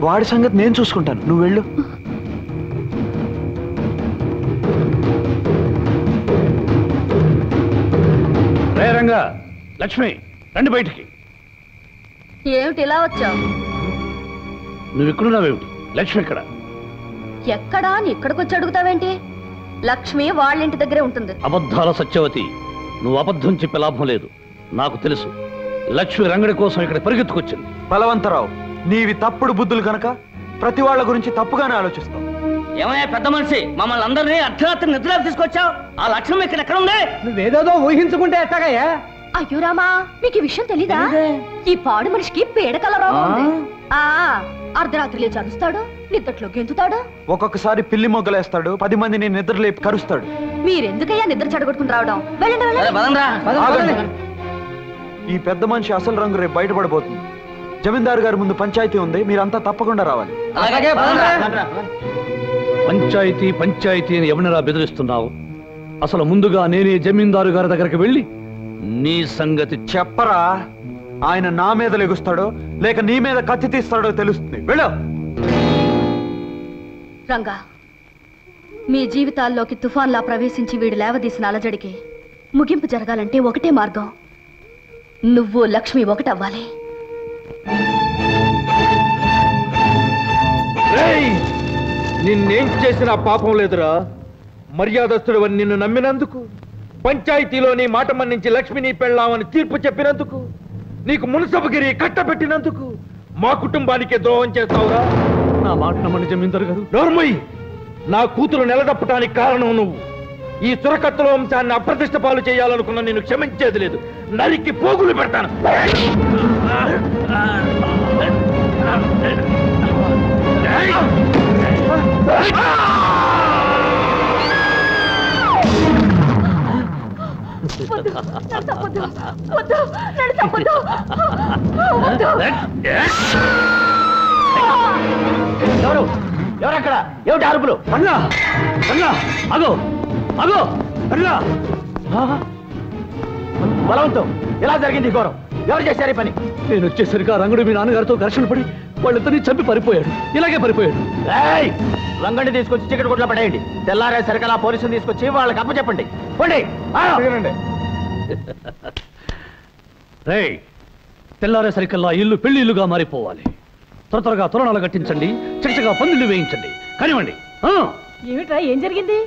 వాడి సంగతి నేను చూసుకుంటాను, నువ్వు వెళ్ళు. రే రంగా, లక్ష్మి, రండి బయటికి. ఏమిటి ఇలా వచ్చావు? నువ్వు ఇక్కడున్నావేమిటి? లక్ష్మి ఎక్కడ? ఎక్కడా అని ఇక్కడికి వచ్చి అడుగుతావేంటి? లక్ష్మి వాళ్ళ ఇంటి దగ్గరే ఉంటుంది. అబద్ధాల సత్యవతి, నువ్వు అబద్ధం చెప్పే లాభం లేదు. నాకు తెలుసు, లక్ష్మి రంగడి కోసం ఇక్కడ పరిగెత్తుకొచ్చింది. బలవంతరావు, నీవి తప్పుడు బుద్ధులు కనుక ప్రతి వాళ్ళ గురించి తప్పుగానే ఆలోచిస్తావు. ఏమయ్యా పెద్ద మనిషి, మమ్మల్ని అందరినీ అర్ధరాత్రి నిద్రలోకి తీసుకొచ్చావు. ఆ లక్ష్యం ఇక్కడ ఎక్కడ ఉంది? నువ్వేదేదో ఊహించుకుంటే ఎట్టాగయ్యా? అయ్యో రామా, మీకు ఈ విషయం తెలీదా? ఈ పాడు మనిషికి పీడకల రోగం ఉంది. అర్ధరాత్రి లేచి అరుస్తాడు, నిద్రలో గెంతుతాడు, ఒక్కొక్కసారి పిల్లి మొగ్గలేస్తాడు, 10 మందిని నిద్ర లేపి కరుస్తాడు. మీరెందుకయ్యా నిద్ర చెడగొట్టుకుని రావడం? వెళ్ళండి. ఆగండి. ఈ పెద్ద మనిషి అసలు రంగు రేపు బయటపడబోతుంది. జమీందారు గారి ముందు పంచాయతీ ఉంది, మీరంతా తప్పకుండా రావాలి. పంచాయతీ పంచాయతీ అని ఎవరినరా బెదిరిస్తున్నావు? అసలు ముందుగా నేనే జమీందారు గారి దగ్గరికి వెళ్ళి నీ సంగతి చెప్పరా. ఆయన నా మీద లెగుస్తాడో లేక నీ మీద కత్తి తీస్తాడో తెలుస్తుంది. వెళ్ళు. రంగా, మీ జీవితాల్లోకి తుఫాన్లా ప్రవేశించి వీడు లేవదీసిన అలజడికి ముగింపు జరగాలంటే ఒకటే మార్గం. నువ్వు లక్ష్మి ఒకటవ్వాలి. నిన్నేం చేసినా పాపం లేదురా. మర్యాదస్తుడు నిన్ను నమ్మినందుకు, పంచాయతీలో నీ మాట మన్నించి లక్ష్మిని పెళ్ళామని తీర్పు చెప్పినందుకు, నీకు మున్సబగిరి కట్టబెట్టినందుకు మా కుటుంబానికే ద్రోహం చేస్తావురా. నా మాట నమ్మని జమీందారు గారు. నోర్మయ్య, నా కూతురు నిలదప్పటానికి కారణం నువ్వు. ఈ చురకత్తుల వంశాన్ని అప్రతిష్ట పాలు చేయాలనుకున్న నేను క్షమించేది లేదు. నరికి పోగులు పెడతాను. ఎవరు ఎవరక్కడ? ఏమిటి అరుపులు? అన్నా, అన్నా, అగో అగో, అన్నా. బలవంతం, ఎలా జరిగింది ఘోరం? ఎవరు చేశారు ఈ పని? నేను వచ్చేసరికి ఆ రంగుడు మీ నాన్నగారితో ఘర్షణ పడి వాళ్ళిద్దరిని చంపి పరిపోయాడు. ఇలాగే పరిపోయాడు. రంగండి తీసుకొచ్చి చికెట్ కొట్లో పడేయండి. తెల్లారే సరికలా పోలీసులు తీసుకొచ్చి వాళ్ళకి అప్పచెప్పండి. పోండి. రేయ్, తెల్లారే సరికల్లా ఇల్లు పెళ్లి ఇల్లుగా మారిపోవాలి. త్వరగా తోరణాలు కట్టించండి, చక్కగా పందిళ్ళు వేయించండి. కానివ్వండి. ఏమిట్రా, ఏం జరిగింది?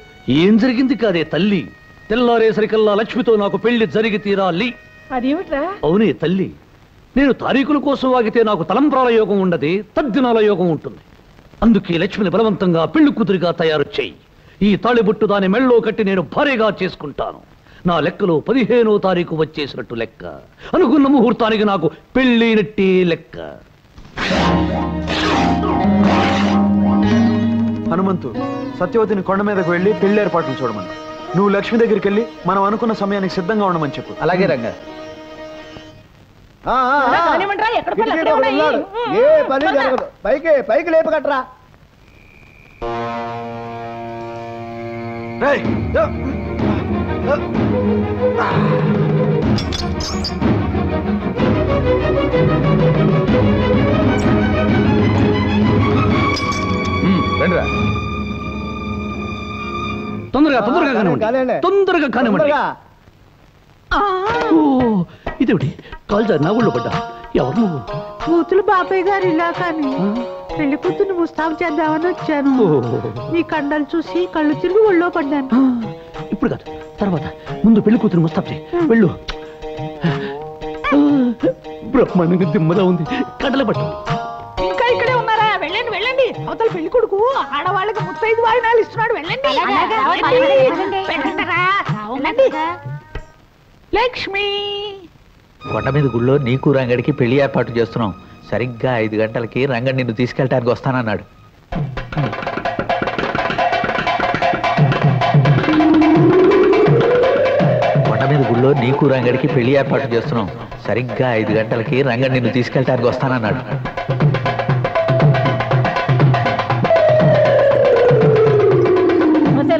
ఏం జరిగింది కాదే తల్లి, తెల్లారే సరికల్లా లక్ష్మితో నాకు పెళ్లి జరిగి తీరాలి. అదేమిట్రా? అవునే తల్లి, నేను తారీఖుల కోసం వాగితే నాకు తలంబ్రాల యోగం ఉండదు, తద్దినాల యోగం ఉంటుంది. అందుకే లక్ష్మిని బలవంతంగా పెళ్లి కూతురిగా తయారు చేయి. ఈ తాళిబొట్టు దాని మెళ్ళో కట్టి నేను భారీగా చేసుకుంటాను. నా లెక్కలో 15వ తారీఖు వచ్చేసినట్టు లెక్క. అనుకున్న ముహూర్తానికి నాకు పెళ్ళైనట్టే లెక్క. హనుమంతు, సత్యవతిని కొండ మీదకు వెళ్ళి పెళ్లి ఏర్పాట్లు చూడమని. నువ్వు లక్ష్మి దగ్గరికి వెళ్ళి మనం అనుకున్న సమయానికి సిద్ధంగా ఉండమని చెప్పు. అలాగే రంగా. కానివ్వండిరా, ఎక్కడ పనులు అక్కడే ఉన్నాయి. ఏ పని జరగదు. పైకి లేపగట్రా. రండిరా. తొందరగా కానివ్వండి. తొందరగా కానివ్వండి. ఇదేమిటి కాల్ జారి నా ఊళ్ళో పడ్డా? ఎవరు నువ్వు? కూతురు బాబాయ్ గారు ఇలా కానీ పెళ్లి కూతురు ముస్తాబు చేద్దామని వచ్చాను. నీ కండలు చూసి కళ్ళు తిరిగి ఒళ్ళో పడ్డాను. ఇప్పుడు కాదు, తర్వాత. ముందు పెళ్లి కూతురు ముస్తాబు చేయి. వెళ్ళు. బ్రహ్మాండంగా దిమ్మలా ఉంది. కడల పట్టు. ఇంకా ఇక్కడే ఉన్నారా? వెళ్ళండి వెళ్ళండి. అవతల పెళ్లి కొడుకు ఆడవాళ్ళకి 35 వాయినాలు ఇస్తున్నాడు. వెళ్ళండి. లక్ష్మి, కొండ మీద గుళ్ళో నీకు రంగడికి పెళ్లి ఏర్పాటు చేస్తున్నాం. సరిగ్గా 5 గంటలకి రంగడి నిన్ను తీసుకెళ్ళటానికి వస్తానన్నాడు. కొండ మీద గుళ్ళో నీకు రంగడికి పెళ్లి ఏర్పాటు చేస్తున్నాం. సరిగ్గా 5 గంటలకి రంగడి నిన్ను తీసుకెళ్ళటానికి వస్తానన్నాడు.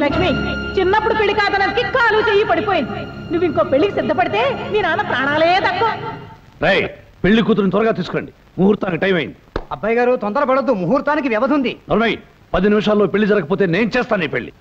లక్ష్మి, చిన్నప్పుడు పెళ్లి కాదనకి కాలు చెయ్యి పడిపోయింది. నువ్వు ఇంకో పెళ్లికి సిద్ధపడితే నీ నాన్న ప్రాణాలే తక్కువ. పెళ్లి కూతురుని త్వరగా తీసుకురండి. ముహూర్తానికి టైం అయింది. అబ్బాయి గారు తొందరపడద్దు, ముహూర్తానికి వ్యవధి ఉంది. 10 నిమిషాల్లో పెళ్లి జరగకపోతే నేను చేస్తాను ఈ పెళ్లి.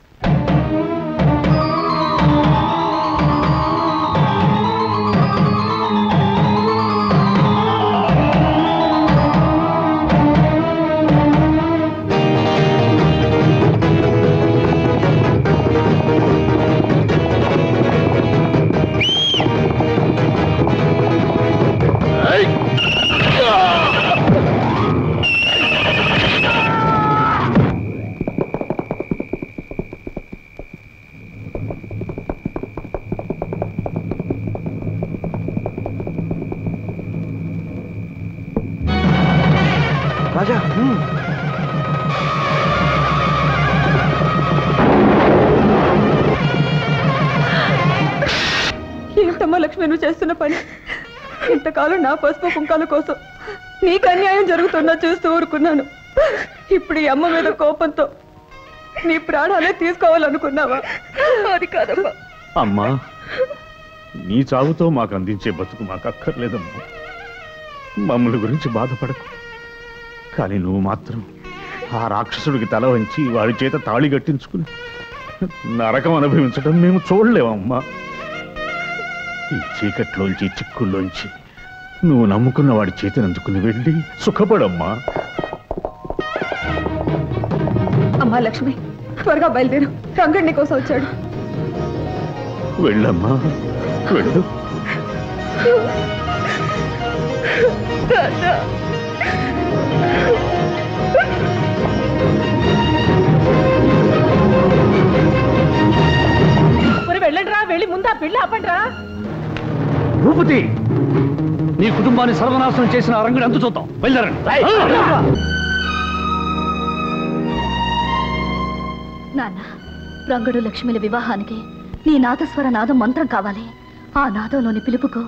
రాజా, ఏంటమ్మా లక్ష్మి నువ్వు చేస్తున్న పని? ఇంతకాలం నా పసుపు కుంకాల కోసం నీకు అన్యాయం జరుగుతున్నా చూస్తూ ఊరుకున్నాను. ఇప్పుడు ఈ అమ్మ మీద కోపంతో నీ ప్రాణాలే తీసుకోవాలనుకున్నావా? అది కాదమ్మా. అమ్మా, నీ చావుతో మాకు అందించే బతుకు మాకు అక్కర్లేదమ్మా. మమ్మల్ని గురించి బాధపడకు. కానీ నువ్వు మాత్రం ఆ రాక్షసుడికి తల వంచి వాడి చేత తాళి కట్టించుకుని నరకం అనుభవించడం మేము చూడలేమమ్మా. ఈ చీకట్లోంచి చిక్కుల్లోంచి నువ్వు నమ్ముకున్న వాడి చేతిని అందుకుని వెళ్ళి సుఖపడమ్మా. అమ్మా లక్ష్మి, త్వరగా బయలుదేరు. రంగడి కోసం వచ్చాడు. వెళ్ళమ్మా, వెళ్ళు. వెళ్ళండి రా, వెళ్ళి ముందా పెళ్లి ఆపండి రా. భూపతి, నీ కుటుంబాన్ని సర్వనాశనం చేసిన రంగుడు అంతు చూద్దాం. వెళ్ళారండి. నాన్న, రంగడు లక్ష్మిల వివాహానికి నీ నాదస్వర నాదం మంత్రం కావాలి. ఆ నాదంలోని పిలుపుకు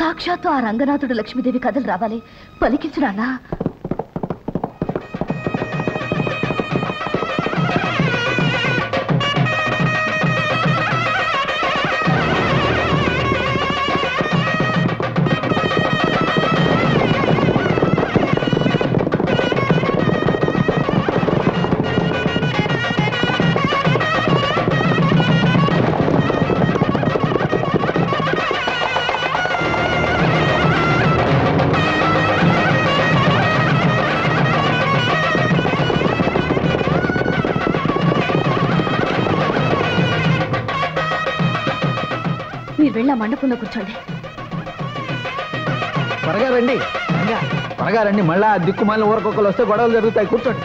సాక్షాత్తు ఆ రంగనాథుడు లక్ష్మీదేవి కథలు రావాలి. పలికించు నాన్నా. మీరు వెళ్ళి ఆ మండపంలో కూర్చోండి. త్వరగా రండి, త్వరగా రండి. మళ్ళా దిక్కుమాలిన ఊరకొక్కలు వస్తే గొడవలు జరుగుతాయి. కూర్చోండి.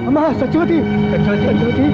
అమ్మా సత్యవతి సత్యవతి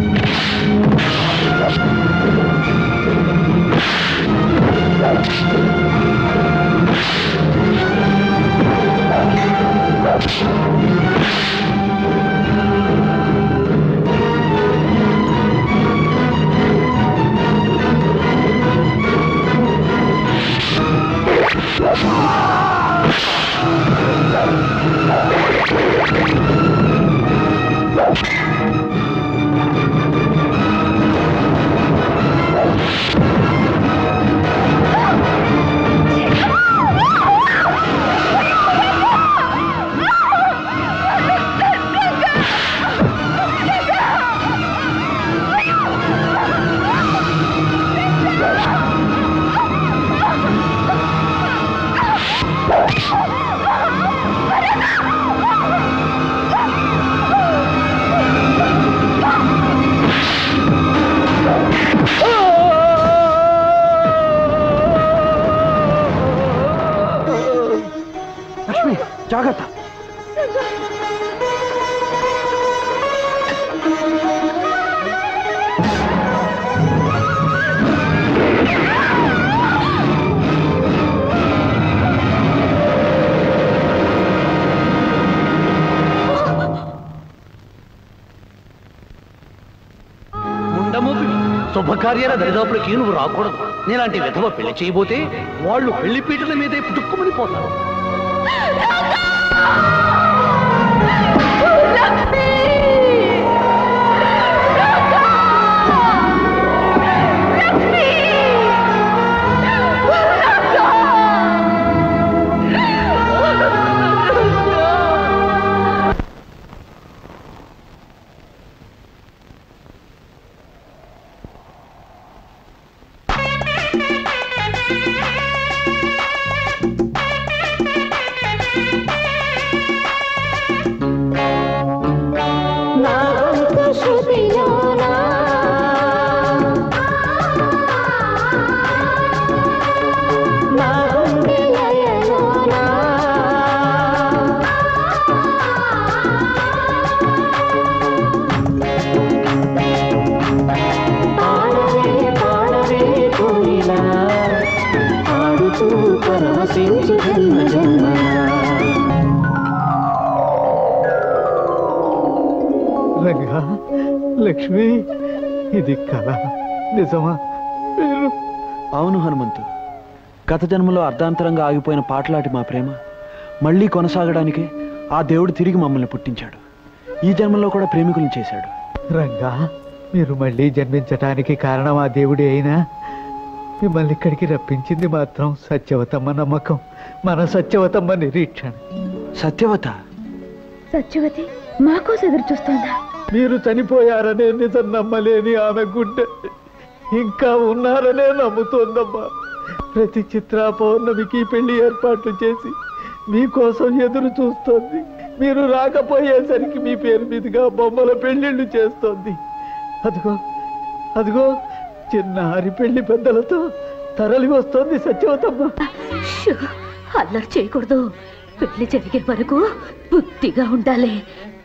లక్ష్మి జాగ్రత్త. శుభకార్యాల దరిదాపులకి నువ్వు రాకూడదు. నేలాంటి విధవ పెళ్లి చేయబోతే వాళ్ళు పెళ్లి పీటల మీదే పుట్టుక్కుమని పోతారు. రంగా, లక్ష్మి, ఇది కళ నిజమా? అవును హనుమంతు, గత జన్మలో అర్ధాంతరంగా ఆగిపోయిన పాటలాటి మా ప్రేమ మళ్ళీ కొనసాగడానికి ఆ దేవుడు తిరిగి మమ్మల్ని పుట్టించాడు. ఈ జన్మలో కూడా ప్రేమికులను చేశాడు. రంగా, మీరు మళ్ళీ జన్మించటానికి కారణం ఆ దేవుడే అయినా మిమ్మల్ని ఇక్కడికి రప్పించింది మాత్రం సత్యవతమ్మ నమ్మకం, మన సత్యవతమ్మ నిరీక్షణ. సత్యవత? సత్యవతి మాకోసం ఎదురు చూస్తోందా? మీరు చనిపోయారనే నిజం నమ్మలేని ఆమె గుండె ఇంకా ఉన్నారనే నమ్ముతోందమ్మా. ప్రతి చిత్ర పౌర్ణమికి పెళ్లి ఏర్పాట్లు చేసి మీకోసం ఎదురు చూస్తోంది. మీరు రాకపోయేసరికి మీ పేరు మీదుగా బొమ్మల పెళ్లిళ్ళు చేస్తోంది. అదిగో అదిగో చిన్నారి పెళ్లి పెద్దలతో తరలి వస్తోంది సత్యవతమ్మ. అల్లరి చేయకూడదు. పెళ్లి జరిగే వరకు బుద్ధిగా ఉండాలి.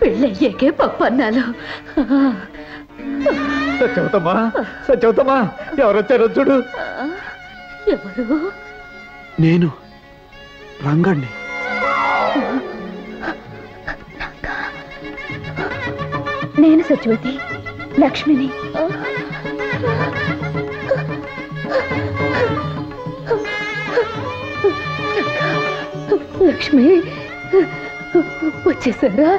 పెళ్ళయ్యాకే పప్పన్నాలు. సత్యవతమ్మా, సత్యవతమ్మా, ఎవరొచ్చారో చూడు. ఎవరు? నేను రంగండి. నేను సత్యవతి, లక్ష్మిని. లక్ష్మి వచ్చేసారా?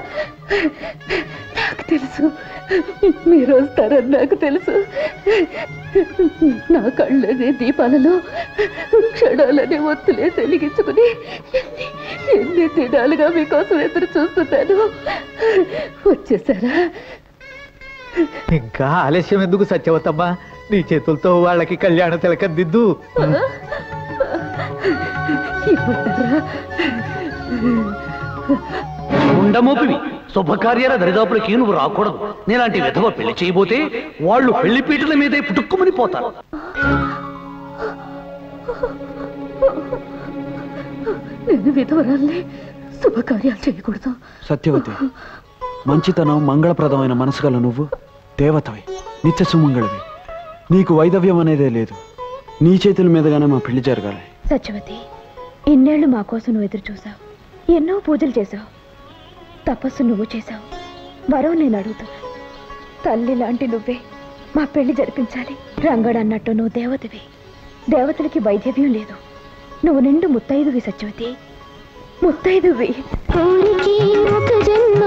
నాకు తెలుసు మీరు వస్తారని నాకు తెలుసు. నా కళ్ళనే దీపాలలో క్షణాలనే ఒత్తులే వెలిగించుకుని ఎన్ని దినాలుగా మీకోసం ఎదురు చూస్తున్నాను. వచ్చేసారా? ఇంకా ఆలస్యం ఎందుకు సత్యవతమ్మా? నీ చేతులతో వాళ్ళకి కళ్యాణ తిలకం దిద్దు. ఉండమోపివి శుభకార్యాల దరిదాపులకి నువ్వు రాకూడదు. నేలాంటి విధవ పెళ్లి చేయబోతే వాళ్ళు పెళ్లి పీటల మీదే పుట్టుక్కుమని పోతారు. నేను విధవరాల్ని, శుభకార్యాలు చేయకూడదు. సత్యవతి, మంచితనం మంగళప్రదమైన మనసు గల నువ్వు దేవతవి, నిత్య సుమంగళవి. నీకు వైదవ్యం అనేదే లేదు. నీ చేతుల మీదగానే మా పెళ్లి జరగాలి. సత్యవతి, ఇన్నేళ్లు మా కోసం నువ్వు ఎదురు చూసావు, ఎన్నో పూజలు చేశావు, తపస్సు నువ్వు చేశావు, వరం నేను అడుగుతున్నా. తల్లి లాంటి నువ్వే మా పెళ్లి జరిపించాలి. రంగడు అన్నట్టు నువ్వు దేవతవి. దేవతలకి వైద్యవ్యం లేదు. నువ్వు నిండు ముత్తైదువి సత్యవతి, ముత్తైదువి. ఒక జన్మ